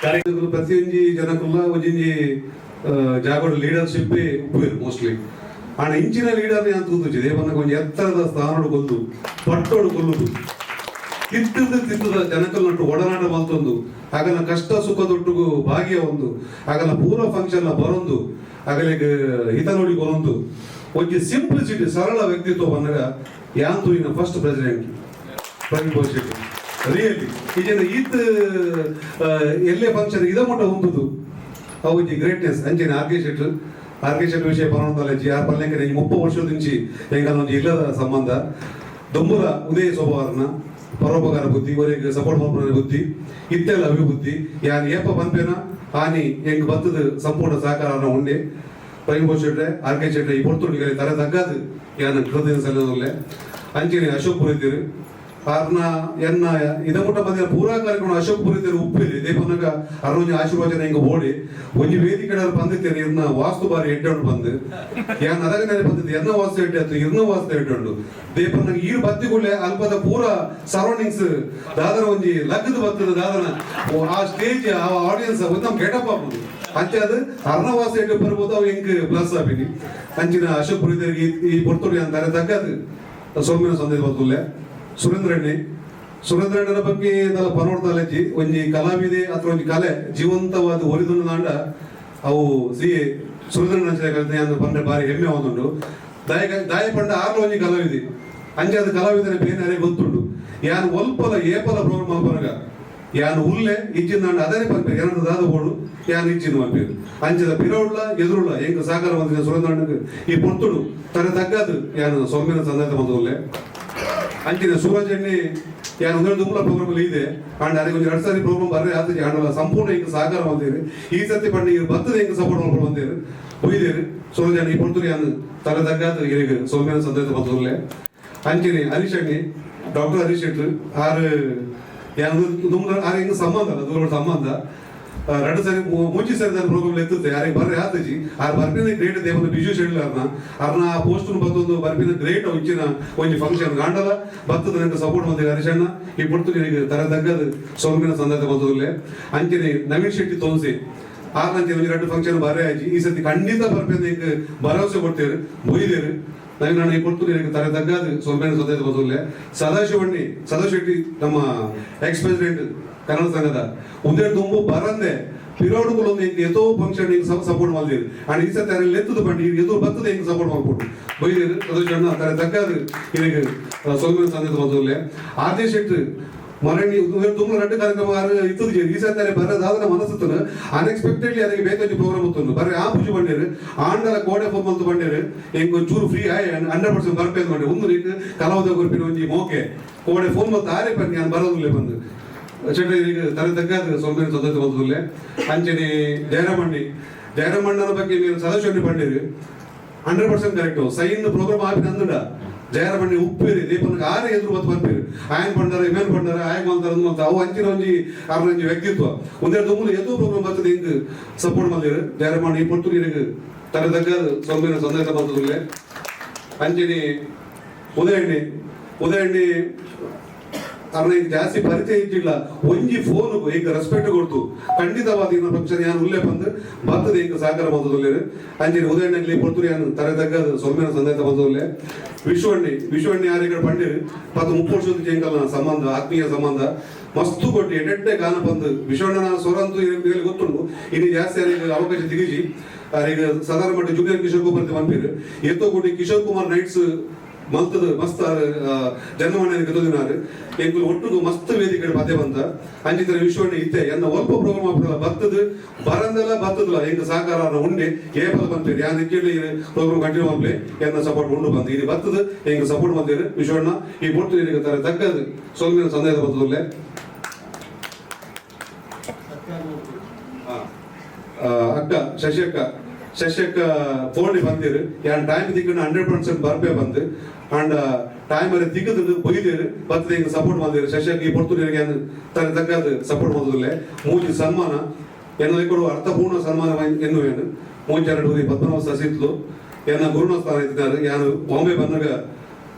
ಕಾರ್ಯಕ್ರಮ ಪ್ರತಿಯೊಂಜಿ ಜನಕ್ಕುಲ್ಲ ಒಂಜಿ ಜಾಗೋಡ ಲೀಡರ್ಶಿಪ್ ಉಪ್ಪೇರು ಮೋಸ್ಟ್ಲಿ ಆಣ ಇಂಚಿನ ಲೀಡರ್ ಅಂತ ಕೂತಿದೆ ಬಂದಾಗ ಒಂಜಿ ಎತ್ತರದ ಸ್ಥಾನೋಡು ಕೊಲ್ಲು ಪಟ್ಟೋಡು ಕೊಲ್ಲುದು ತಿತ್ತದ ಜನಕಲ್ನಟ್ಟು ಒಡನಾಟ ಮಲ್ತೊಂದು ಆಗಲ ಕಷ್ಟ ಸುಖದೊಟ್ಟಿಗೂ ಭಾಗ್ಯ ಒಂದು ಆಗಲ ಪೂರ ಫಂಕ್ಷನ್ ಬರೊಂದು ಆಗಲಿಗೆ ಹಿತ ನೋಡಿ ಬರೊಂದು ಒಂಜಿ ಸಿಂಪ್ಲಿಸಿಟಿ ಸರಳ ವ್ಯಕ್ತಿತ್ವ ಬಂದಾಗ ಯಾಂತು ಇನ್ನ first president Praveen Shetty really ಈ ಜನ ಈತ್ ಎಲ್ಲೇ ಫಂಕ್ಷನ್ ಇದ ಮಟ್ಟ ಹೊಂದುದು ಅವು ಗ್ರೇಟ್ನೆಸ್ ಅಂಚೆನೆ ಆರ್ ಕೆ ಶೆಟ್ಟಿ ವಿಷಯ ಪರವಣದಲ್ಲಜಿ ಆ ಪಲ್ಲೆಂಗೆ 30 ವರ್ಷದ నుంచి ಎಂಗಲ್ಲೊಂದು ಇಲ್ಲದ ಸಂಬಂಧ ದೊಂಬುರ ಉದಯ ಸ್ವಭಾವನ ಪರೋಪಕಾರ ಬುದ್ಧಿ ಇವರಿಗೆ ಸಪೋರ್ಟ್ ಮಾಡ್ಕೊಳ್ಳೋ ಬುದ್ಧಿ ಇತ್ತೆಲ್ಲ ಅಭಿವೃದ್ಧಿ ಯಾನ್ ಏಪ ಬಂಪೇನ ಆನಿ ಹೆಂಗ್ ಬತ್ತದ ಸಂಪೂರ್ಣ ಸಹಕಾರ ಉಂಡೆ ಪ್ರವೀಣ್ ಶೆಟ್ಟಿ ಆರ್ ಕೆ ಶೆಟ್ಟಿ ಈ ಪೊರ್ತುಡಿಗೆ ತರ ತಗ್ಗದು ಯಾನ ಕೃತಜ್ಞ ಸಲ್ಲದಲ್ಲೇ ಅಂಚೆನೆ ಅಶೋಕ್ ಪುರಿತಿರು ಆರ್ನ ಎನ್ನ ಇದ ಮುಟ್ಟ ಬಂದ ಪೂರಾ ಕಾರ್ಯಕ್ರಮ ಅಶೋಕ್ ಪುರಿತಿರು ಉಪ್ಪಿರಿ ದೇಪನಗ ಅರೊಂಜಿ ಆಶೀರ್ವಚನ ಹಿಂಗ ಓಡಿ ಒಂಜಿ ವೇದಿಕೆ ಬಂದಿತ್ತೇನೆ ಇರ್ನ ವಾಸ್ತು ಬಾರಿ ಎಡ್ಡೊಂಡು ಬಂದು ಯಾನ್ ಅದಕ್ಕೆ ಬಂದಿತ್ತು ಎನ್ನ ವಾಸ್ತು ಎಡ್ಡೆ ಆಯ್ತು ಇರ್ನ ವಾಸ್ತು ಎಡ್ಡೊಂಡು ದೇಪನಗ ಈರು ಬತ್ತಿಗುಳ್ಳೆ ಅಲ್ಪದ ಪೂರ ಸರೌಂಡಿಂಗ್ಸ್ ದಾದನ ಒಂಜಿ ಲಗ್ಗದ ಬತ್ತದ ದಾದನ ಆ ಸ್ಟೇಜ್ ಆ ಆಡಿಯನ್ಸ್ ಒಂದು ನಮ್ ಗೆಟಪ್ ಆಗ್ಬೋದು ಅಂಚೆ ಅದು ಅರ್ಣವಾಸ ಎಡ್ಡೆ ಬರ್ಬೋದು ಅವು ಹೆಂಗ್ ಪ್ಲಸ್ ಆಪಿನಿ ಅಂಚಿನ ಅಶೋಕ್ ಪುರಿದರಿಗೆ ಈ ಪೊರ್ತುಡಿ ಅಂತಾರೆ ತಕ್ಕದು ಸೌಮ್ಯನ ಸಂದೇಶ ಬರ್ತುಲ್ಲೆ ಸುರೇಂದ್ರಣ್ಣನ ಬಗ್ಗೆ ನಾವು ಪನೋಡ್ತಾಲಜ್ಜಿ ಒಂಜಿ ಕಲಾವಿದೆ ಅಥವಾ ಒಂಜಿ ಕಲೆ ಜೀವಂತವಾದ ಒರಿದುಂಡು ನಾಂಡ ಅವು ಸುರೇಂದ್ರಣ್ಣ ಪಂಡ ಬಾರಿ ಹೆಮ್ಮೆ ಒಂದುಂಡು ದಾಯ ಪಂಡ ಆರ್ಲ ಒಂಜಿ ಕಲಾವಿದೆ ಅಂಚೆ ಅದು ಕಲಾವಿದನ ಬೇರೆ ಗೊತ್ತುಂಡು ಯಾನು ಒಲ್ಪಲ ಏಪಲ ಪ್ರೋಗ್ರಾಮ್ ಮಲ್ಪನಗ ಯಾನು ಉಲ್ಲೆ ಇಜ್ಜಿನ ಅದೇ ಪಂಪೇರು ಯಾನು ದಾದ ಬೋಡು ಯಾನು ಇಜ್ಜಿನ ಪಂಪೇರು ಅಂಚದ ಪಿರವುಳ್ಳ ಎದುರುಳ್ಳ ಹೆಂಗ್ ಸಾಕಾರ ಬಂದಿದೆ ಸುರೇಂದ್ರಣ್ಣಗೆ ಈ ಪೊರ್ತುಡು ತರ ತಗ್ಗದು ಯಾನು ಸೌಮ್ಯನ ಸಂದೇಶ ಬಂದುಲ್ಲೆ ಅಂಚಿನ ಸೂರಜ್ ಎಣ್ಣೆ ಯಾನು ಒಂದೆರಡು ದುಂಬಳ ಪ್ರೋಗ್ರಾಮ್ ಇದೆ ಅಂಡ್ ಅದಕ್ಕೆ ಒಂದು 2 ಸಾರಿ ಪ್ರೋಗ್ರಾಮ್ ಬರ್ರೆ ಆತ ಹಣ್ಣಲ್ಲ ಸಂಪೂರ್ಣ ಹಿಂಗೆ ಸಹಕಾರ ಬಂದೇರಿ ಈ ಸತಿ ಪಂಡ ಈಗ ಬರ್ತದೆ ಹಿಂಗೆ ಸಪೋರ್ಟ್ ಮಾಡ್ಕೊಂಡು ಬಂದೇರು ಒಯ್ದೇರು ಸೂರಜ್ ಎಣ್ಣೆ ಈ ಪೊರ್ತುಡು ಯಾನು ತರ ತಗ್ಗದು ಈಗ ಸೌಮ್ಯನ ಸಂದೇಶ ಬಂದುಲ್ಲೆ ಅಂಚಿನಿ ಹರೀಶ್ ಎಣ್ಣೆ ಡಾಕ್ಟರ್ ಹರೀಶ್ ಶೆಟ್ರು ಆರು ಯಾನು ಆರು ಹಿಂಗೆ ಸಂಬಂಧ ಅಲ್ಲ ದೂರ ಸಂಬಂಧ 2 ಸಾರಿ ಮುಂಚೆ ಸರಿ ನಾನು ಪ್ರೋಗ್ರಾಮ್ ಎತ್ತುತ್ತೆ ಯಾರಿಗೆ ಬರ್ರಿ ಆತಜಿ ಆರು ಬರ್ಪಿನ ಗ್ರೇಟ್ ದೇವನ ಬಿಜು ಶೆಡ್ಯೂಲ್ ಅರ್ನ ಆ ಪೋಸ್ಟ್ ಬತ್ತೊಂದು ಬರ್ಪಿನ ಗ್ರೇಟ್ ಉಚ್ಚಿನ ಒಂಜಿ ಫಂಕ್ಷನ್ ಗಾಂಡಲ ಬತ್ತದ ನಂಗೆ ಸಪೋರ್ಟ್ ಬಂದಿದೆ ಹರೀಶಣ್ಣ ಈ ಪುಡ್ತು ನಿನಗೆ ತರ ತಗ್ಗದು ಸೌಮ್ಯನ ಸಂದೇಶ ಬಂದಲ್ಲೇ ಅಂಚನೆ ನವೀನ್ ಶೆಟ್ಟಿ ತೋನ್ಸಿ ಆರ್ನಂಚೆ ಒಂದು 2 ಫಂಕ್ಷನ್ ಬರೇ ಆಜಿ ಈ ಸತಿ ಖಂಡಿತ ಬರ್ಪಿನ ಹಿಂಗೆ ಭರವಸೆ ಕೊಡ್ತೇರು ಬೊಯ್ದೇರು ನಾನು ಈ ಪುಡ್ತು ನಿನಗೆ ತರ ತಗ್ಗದು ಸೌಮ್ಯನ ಸಂದೇಶ ಬಂದಲ್ಲೇ ಸದಾಶಿವ ನಮ್ಮ ಎಕ್ಸ್ ಪ್ರೆಸಿಡೆಂಟ್ ಕನ್ನಡ ಸಂಘದ ಒಂದೇ ತುಂಬು ಬರಂದೆ ಪಿರೋಡುಗಳು ಹಿಂಗೆ ಎತ್ತೋ ಫಂಕ್ಷನ್ ಹಿಂಗೆ ಸಪೋರ್ಟ್ ಮಾಡಿದ್ರು ಅಂಡ್ ಈ ಸತಿ ಅಲ್ಲಿ ಎತ್ತದ ಬಂಡಿ ಎದು ಬರ್ತದೆ ಹಿಂಗೆ ಸಪೋರ್ಟ್ ಮಾಡ್ಕೊಟ್ಟು ಬೈದಿರು ಸದಾಶಿವಣ್ಣ ತರ ತಗ್ಗದು ನಿನಗೆ ಸೌಮ್ಯನ ಸಂದೇಶ ಬಂದಲ್ಲೇ ಆದೇಶ್ ಶೆಟ್ಟಿ ಮರಣಿ ತುಂಬ 2 ಕಾರ್ಯಕ್ರಮ ಇತ್ತದ ಈ ಸತಿ ಬರೋದಾದ್ರೆ ಮನಸ್ಸುತ್ತನು ಅನ್ಎಕ್ಸ್ಪೆಕ್ಟೆಡ್ಲಿ ಅದಕ್ಕೆ ಬೇಕಂತ ಪ್ರೋಗ್ರಾಮ್ ಇತ್ತು ಬರ್ರಿ ಆ ಪೂಜೆ ಬಂದಿರು ಆಂಡಲ ಕೋಡೆ ಫೋನ್ ಬಂತು ಬಂದಿರು ಹೆಂಗ್ ಒಂಚೂರು ಫ್ರೀ ಆಯ್ 100% ಬರ್ಪೇದ್ ಮಾಡಿ ಒಂದು ರೀತಿ ಕಲಾವಿದ ಗುರುಪಿನ ಒಂಜಿ ಮೋಕೆ ಕೋಡೆ ಫೋನ್ ಮತ್ತು ಆರೇ ಬನ್ನಿ ನಾನು ಬರೋದಿಲ್ಲ ಬಂದು ಚಟ್ರಿ ಈಗ ತರ ತಗ್ಗಾದ ಸೌಮ್ಯನ ಸಂದೇಶ ಬಂದಲ್ಲೇ ಅಂಚನೆ ಜಯರಾಮಣ್ಣನ ಬಗ್ಗೆ ನೀವು ಸದಾಶಿವಣ್ಣಿ ಬಂದಿರು 100% ಕರೆಕ್ಟ್ ಸೈನ್ ಪ್ರೋಗ್ರಾಮ್ ಆಗಿ ನಂದುಂಡ ಜಯರಾಮಣ್ಣಿ ಉಪ್ಪೇರಿ ದೀಪನಿಗೆ ಆರೇ ಎದುರು ಬತ್ತು ಬಂದಿರು ಆಯನ್ ಪಂಡಾರ ಇಮೇನ್ ಪಂಡಾರ ಆಯನ್ ಮಾಡ್ತಾರ ಅಂತ ಅವು ಅಂಚಿನ ಒಂಜಿ ವ್ಯಕ್ತಿತ್ವ ಒಂದೆರಡು ತುಂಬಲು ಎದು ಪ್ರೋಗ್ರಾಮ್ ಬರ್ತದೆ ಹಿಂಗೆ ಸಪೋರ್ಟ್ ಮಾಡಿರು ಜಯರಾಮಣ್ಣ ಈ ಪೊಟ್ಟು ನಿನಗೆ ತರ ತಗ್ಗಾದ ಸೌಮ್ಯನ ಸಂದೇಶ ಬಂದಲ್ಲೇ ಅಂಚಿನಿ ಉದಯಣ್ಣಿ ಅವ್ರನ್ನ ಈಗ ಜಾಸ್ತಿ ಪರಿಚಯ ಇದ್ದಿಲ್ಲ ಒಂಜಿ ಫೋನ್ ಈಗ ರೆಸ್ಪೆಕ್ಟ್ ಕೊಡ್ತು ಖಂಡಿತವಾದ ಇನ್ನ ಫಂಕ್ಷನ್ ಯಾನು ಉಲ್ಲೆ ಬಂದು ಬರ್ತದೆ ಈಗ ಸಹಕಾರ ಬಂದದಲ್ಲೇ ಅಂಜಿನ ಉದಯಣ್ಣಲ್ಲಿ ಪೊರ್ತುರಿ ಯಾನು ತರ ತಗ್ಗದ ಸೌಮ್ಯನ ಸಂದೇಶ ಬಂದಲ್ಲೇ ವಿಶ್ವಣ್ಣಿ ಯಾರಿಗ ಪಂಡಿರು 10-30 ವರ್ಷದ ಚೆಂಗಲ್ಲ ಸಂಬಂಧ ಆತ್ಮೀಯ ಸಂಬಂಧ ಮಸ್ತು ಕೊಟ್ಟು ಎಡ್ಡೆ ಗಾನ ಬಂದು ವಿಶ್ವಣ್ಣನ ಸ್ವರ ಅಂತೂ ಇಲ್ಲಿ ಗೊತ್ತುಂಟು ಇನ್ನು ಜಾಸ್ತಿ ಯಾರಿಗೆ ಅವಕಾಶ ತೆಗಿಸಿ ಈಗ ಸಾಧಾರಣ ಮಟ್ಟ ಜೂನಿಯರ್ ಕಿಶೋರ್ ಕುಮಾರ್ ಬಂದಿರು ಎತ್ತೋ ಕೊಟ್ಟು ಕಿಶೋರ್ ಕುಮಾರ್ ನೈಟ್ಸ್ ಮಲ್ತದ ಮಸ್ತ್ ಜನ್ಮವಣ್ಣ ಗತದಿನಾರು ಎಂಕುಲು ಒಟ್ಟು ಮಸ್ತ್ ವೇದಿಕೆ ಪದೇ ಬಂದ ಅಂಚಿತರ ವಿಶ್ವಣ್ಣ ಇತ್ತೆ ಎನ್ನ ಒಲ್ಪ ಪ್ರೋಗ್ರಾಮ್ ಆಗ್ಬಿಡಲ್ಲ ಬರ್ತದಲ್ಲ ಎಂಕ ಸಹಕಾರ ಉಂಡೆ ಏಪದ ಬಂತೀರಿ ಯಾನ್ ಹೆಚ್ಚಿ ಪ್ರೋಗ್ರಾಮ್ ಕಂಟಿನ್ಯೂ ಮಾಡ್ಲಿ ಎನ್ನ ಸಪೋರ್ಟ್ ಉಂಡು ಬಂದು ಇಲ್ಲಿ ಬರ್ತದ ಎಂಕ ಸಪೋರ್ಟ್ ಬಂದಿರು ವಿಶ್ವಣ್ಣ ಈ ಪೊಟ್ಟು ನಿನಗೆ ತರ ತಕ್ಕದು ಸೌಮ್ಯನ ಸಂದೇಶ ಬರ್ತದಲ್ಲೇ ಅಕ್ಕ ಶಶಿಯಕ್ಕ ಫೋನ್ ಬಂದಿರು ಯಾನ್ ಟೈಮ್ ದಿಕ್ಕನ್ನು 100% ಬರ್ಪೇ ಬಂದು ಅಂಡ್ ಟೈಮ್ ಅಲ್ಲಿ ದಿಕ್ಕದು ಬೈದಿರು ಬರ್ತದೆ ಹಿಂಗೆ ಸಪೋರ್ಟ್ ಮಾಡಿದ್ರು ಶಶಿಯಕ್ಕ ಈ ಪೊರ್ತು ನಿನಗೆ ತರ ತಕ್ಕದು ಸಪೋರ್ಟ್ ಮಾಡೋದಿಲ್ಲ ಮೂಜಿ ಸನ್ಮಾನ ಎನ್ನ ಕೊಡುವ ಅರ್ಥಪೂರ್ಣ ಸನ್ಮಾನ ಎನ್ನುವೇನು ಮೂಜೆರಡು ಪದ್ಮನಾಭ ಸಸಿತ್ಲು ಎನ್ನ ಗುರುನ ಸ್ಥಾನ ಇದ್ದಾರೆ ಯಾನು ಬಾಂಬೆ ಬಂದಾಗ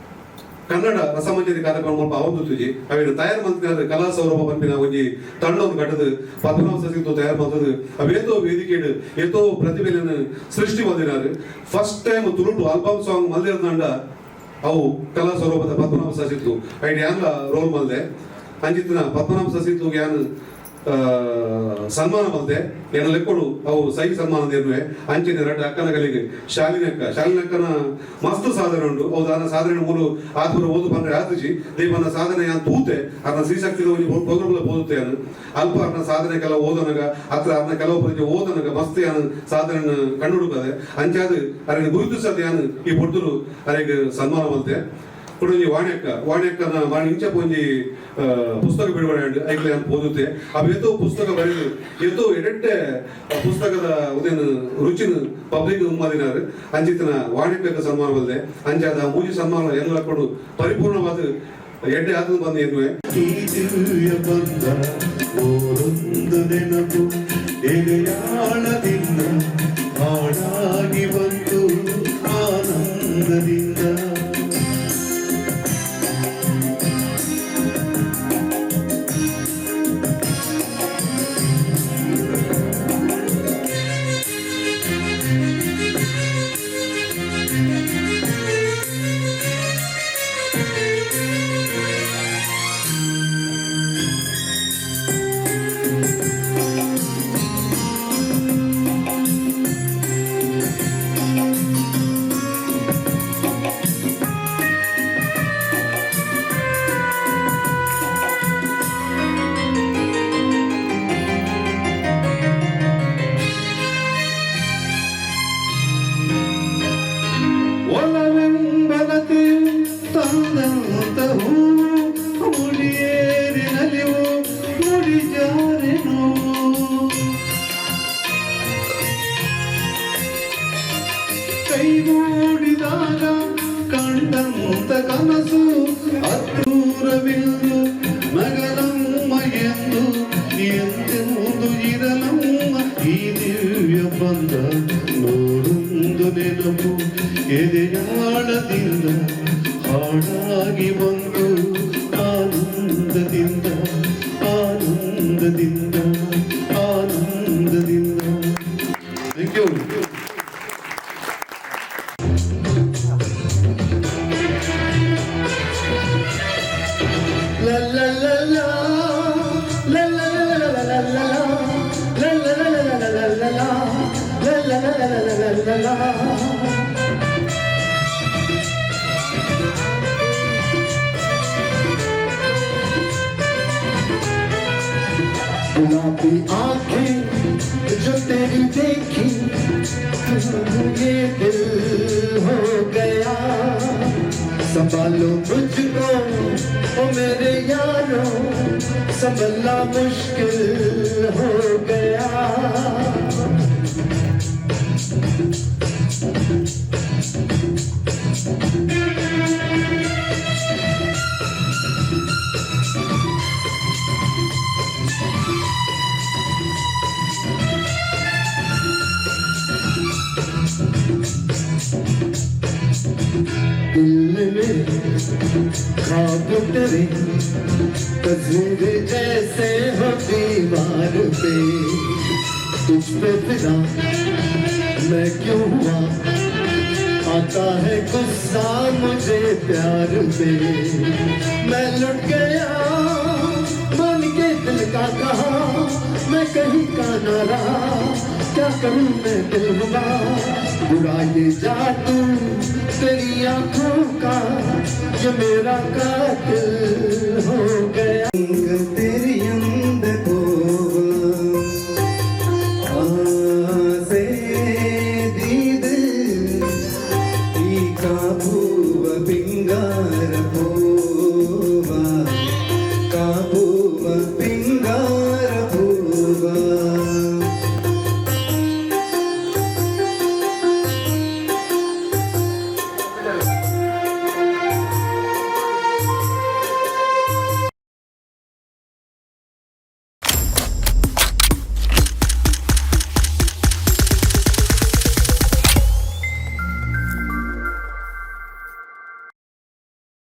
ಕನ್ನಡ ರಸಮಂಜರಿ ಕಾರ್ಯಕ್ರಮ ಅವಧುಜಿ ಅವೇನು ತಯಾರು ಮಂತ್ರಿ ಕಲಾ ಸೌರಭ ಪಂಪಿನ ಒಂಜಿ ತಂಡವನ್ನು ಕಟ್ಟದು ಪದ್ಮನಾಭ ಸಸಿತ್ತು ತಯಾರು ಮಾಡ್ತದು ಅವೇತೋ ವೇದಿಕೆ ಏತೋ ಪ್ರತಿಭೆಯನ್ನು ಸೃಷ್ಟಿ ಮಾಡಿನಾರು ಫಸ್ಟ್ ಟೈಮ್ ತುಳುಟು ಆಲ್ಬಮ್ ಸಾಂಗ್ ಮಲ್ದಿರ್ದಂಡ ಅವು ಕಲಾ ಸೌರಭದ ಪದ್ಮನಾಭ ಸಸಿತ್ತು ಐಡ್ ಯಾನ್ಲ ರೋಲ್ ಮಲ್ದೆ ಅಂಜಿತ್ತಿನ ಪದ್ಮನಾಭ ಸಸಿತ್ತು ಯಾನ್ ಸನ್ಮಾನ ಬಂದೆ ಏನ ಲೆಕ್ಕೊಡು ಅವು ಸೈ ಸನ್ಮಾನ ಇರುವೆ ಅಂಚಿನ 2 ಅಕ್ಕನಗಳಿಗೆ ಶಾಲಿನಕ್ಕನ ಮಸ್ತ್ ಸಾಧನೆ ಉಂಟು ಹೌದು ಅದನ್ನ ಸಾಧನೆ ಮೂಲು ಆತ್ಮರ ಓದು ಬಂದ್ರೆ ಆತಜಿ ದೀಪನ ಸಾಧನೆ ಯಾನ್ ತೂತೆ ಅದನ್ನ ಶ್ರೀಶಕ್ತಿ ಪ್ರೋಗ್ರಾಮ್ ಓದುತ್ತೆ ಅನ್ನು ಅಲ್ಪ ಅದನ್ನ ಸಾಧನೆ ಕೆಲವು ಓದನಗ ಅತ್ರ ಅದನ್ನ ಕೆಲವು ಪರೀಕ್ಷೆ ಓದನಗ ಮಸ್ತ್ ಯಾನ್ ಸಾಧನೆ ಕಂಡುಹುಡುಕದೆ ಅಂಚಾದ ಅರಿಗೆ ಗುರುತಿಸದೆ ಯಾನ್ ಈ ಪೊಟ್ಟರು ಅರಿಗೆ ಸನ್ಮಾನ ಬಂತೆ ಕುಡಂಜಿ ವಾಣ್ಯಕ್ಕನ ಮಾಡಿ ಇಂಚ ಪೊಂಜಿ ಪುಸ್ತಕ ಬಿಡುಗಡೆ ಐಕ್ಲೆ ಅಂತ ಓದುತ್ತೆ ಅವು ಎತ್ತೋ ಪುಸ್ತಕ ಬರೆದು ಎತ್ತೋ ಎಡೆಟ್ಟೆ ಪುಸ್ತಕದ ಉದೇನು ರುಚಿನ ಪಬ್ಲಿಕ್ ಮಾಡಿನಾರು ಅಂಚಿತನ ವಾಣಿಜ್ಯಕ ಸನ್ಮಾನ ಬಂದೆ ಅಂಚಾದ ಮೂಜಿ ಸನ್ಮಾನ ಎಲ್ಲ ಕೊಡು ಪರಿಪೂರ್ಣವಾದ ಎಡ್ಡೆ ಆದ ಬಂದು ಎನ್ನುವೆ ಹಾಡಾಗಿ ಬಂದು ಆನಂದದಿಂದ ಎಂತ ಕನಸು ಅದ್ಭುತವಿಂದು ನಗರಮ್ಮ ಎಂದು ಎಂತೆಂದು ಇರಲಮ್ಮ ಈ ದಿವ್ಯ ಬಂದ ನೋಡೊಂದು ನೆನಪು ಎದೆಯಾಳದಿಂದ ಹಾಡಾಗಿ ಬಂದು ಆನಂದದಿಂದ ಆನಂದದಿಂದ ಆನಂದದಿಂದ ಥ್ಯಾಂಕ್ ಯು. गुलाबी आंखें जो तेरी देखी ये दिल हो गया संभालो मुझको ओ मेरे यारों संभलना मुश्किल हो गया दिल में ख्वाब तेरे तस्वीर जैसे हो दीवार पे तुझ पे फिदा मैं क्यों हुआ आता है गुस्सा मुझे प्यार पे मैं लुट गया मन के दिल का कहा मैं कहीं का ना रहा क्या करूं मैं दिल हुआ बुरा ये जादू तेरी आंखों का ये मेरा कातिल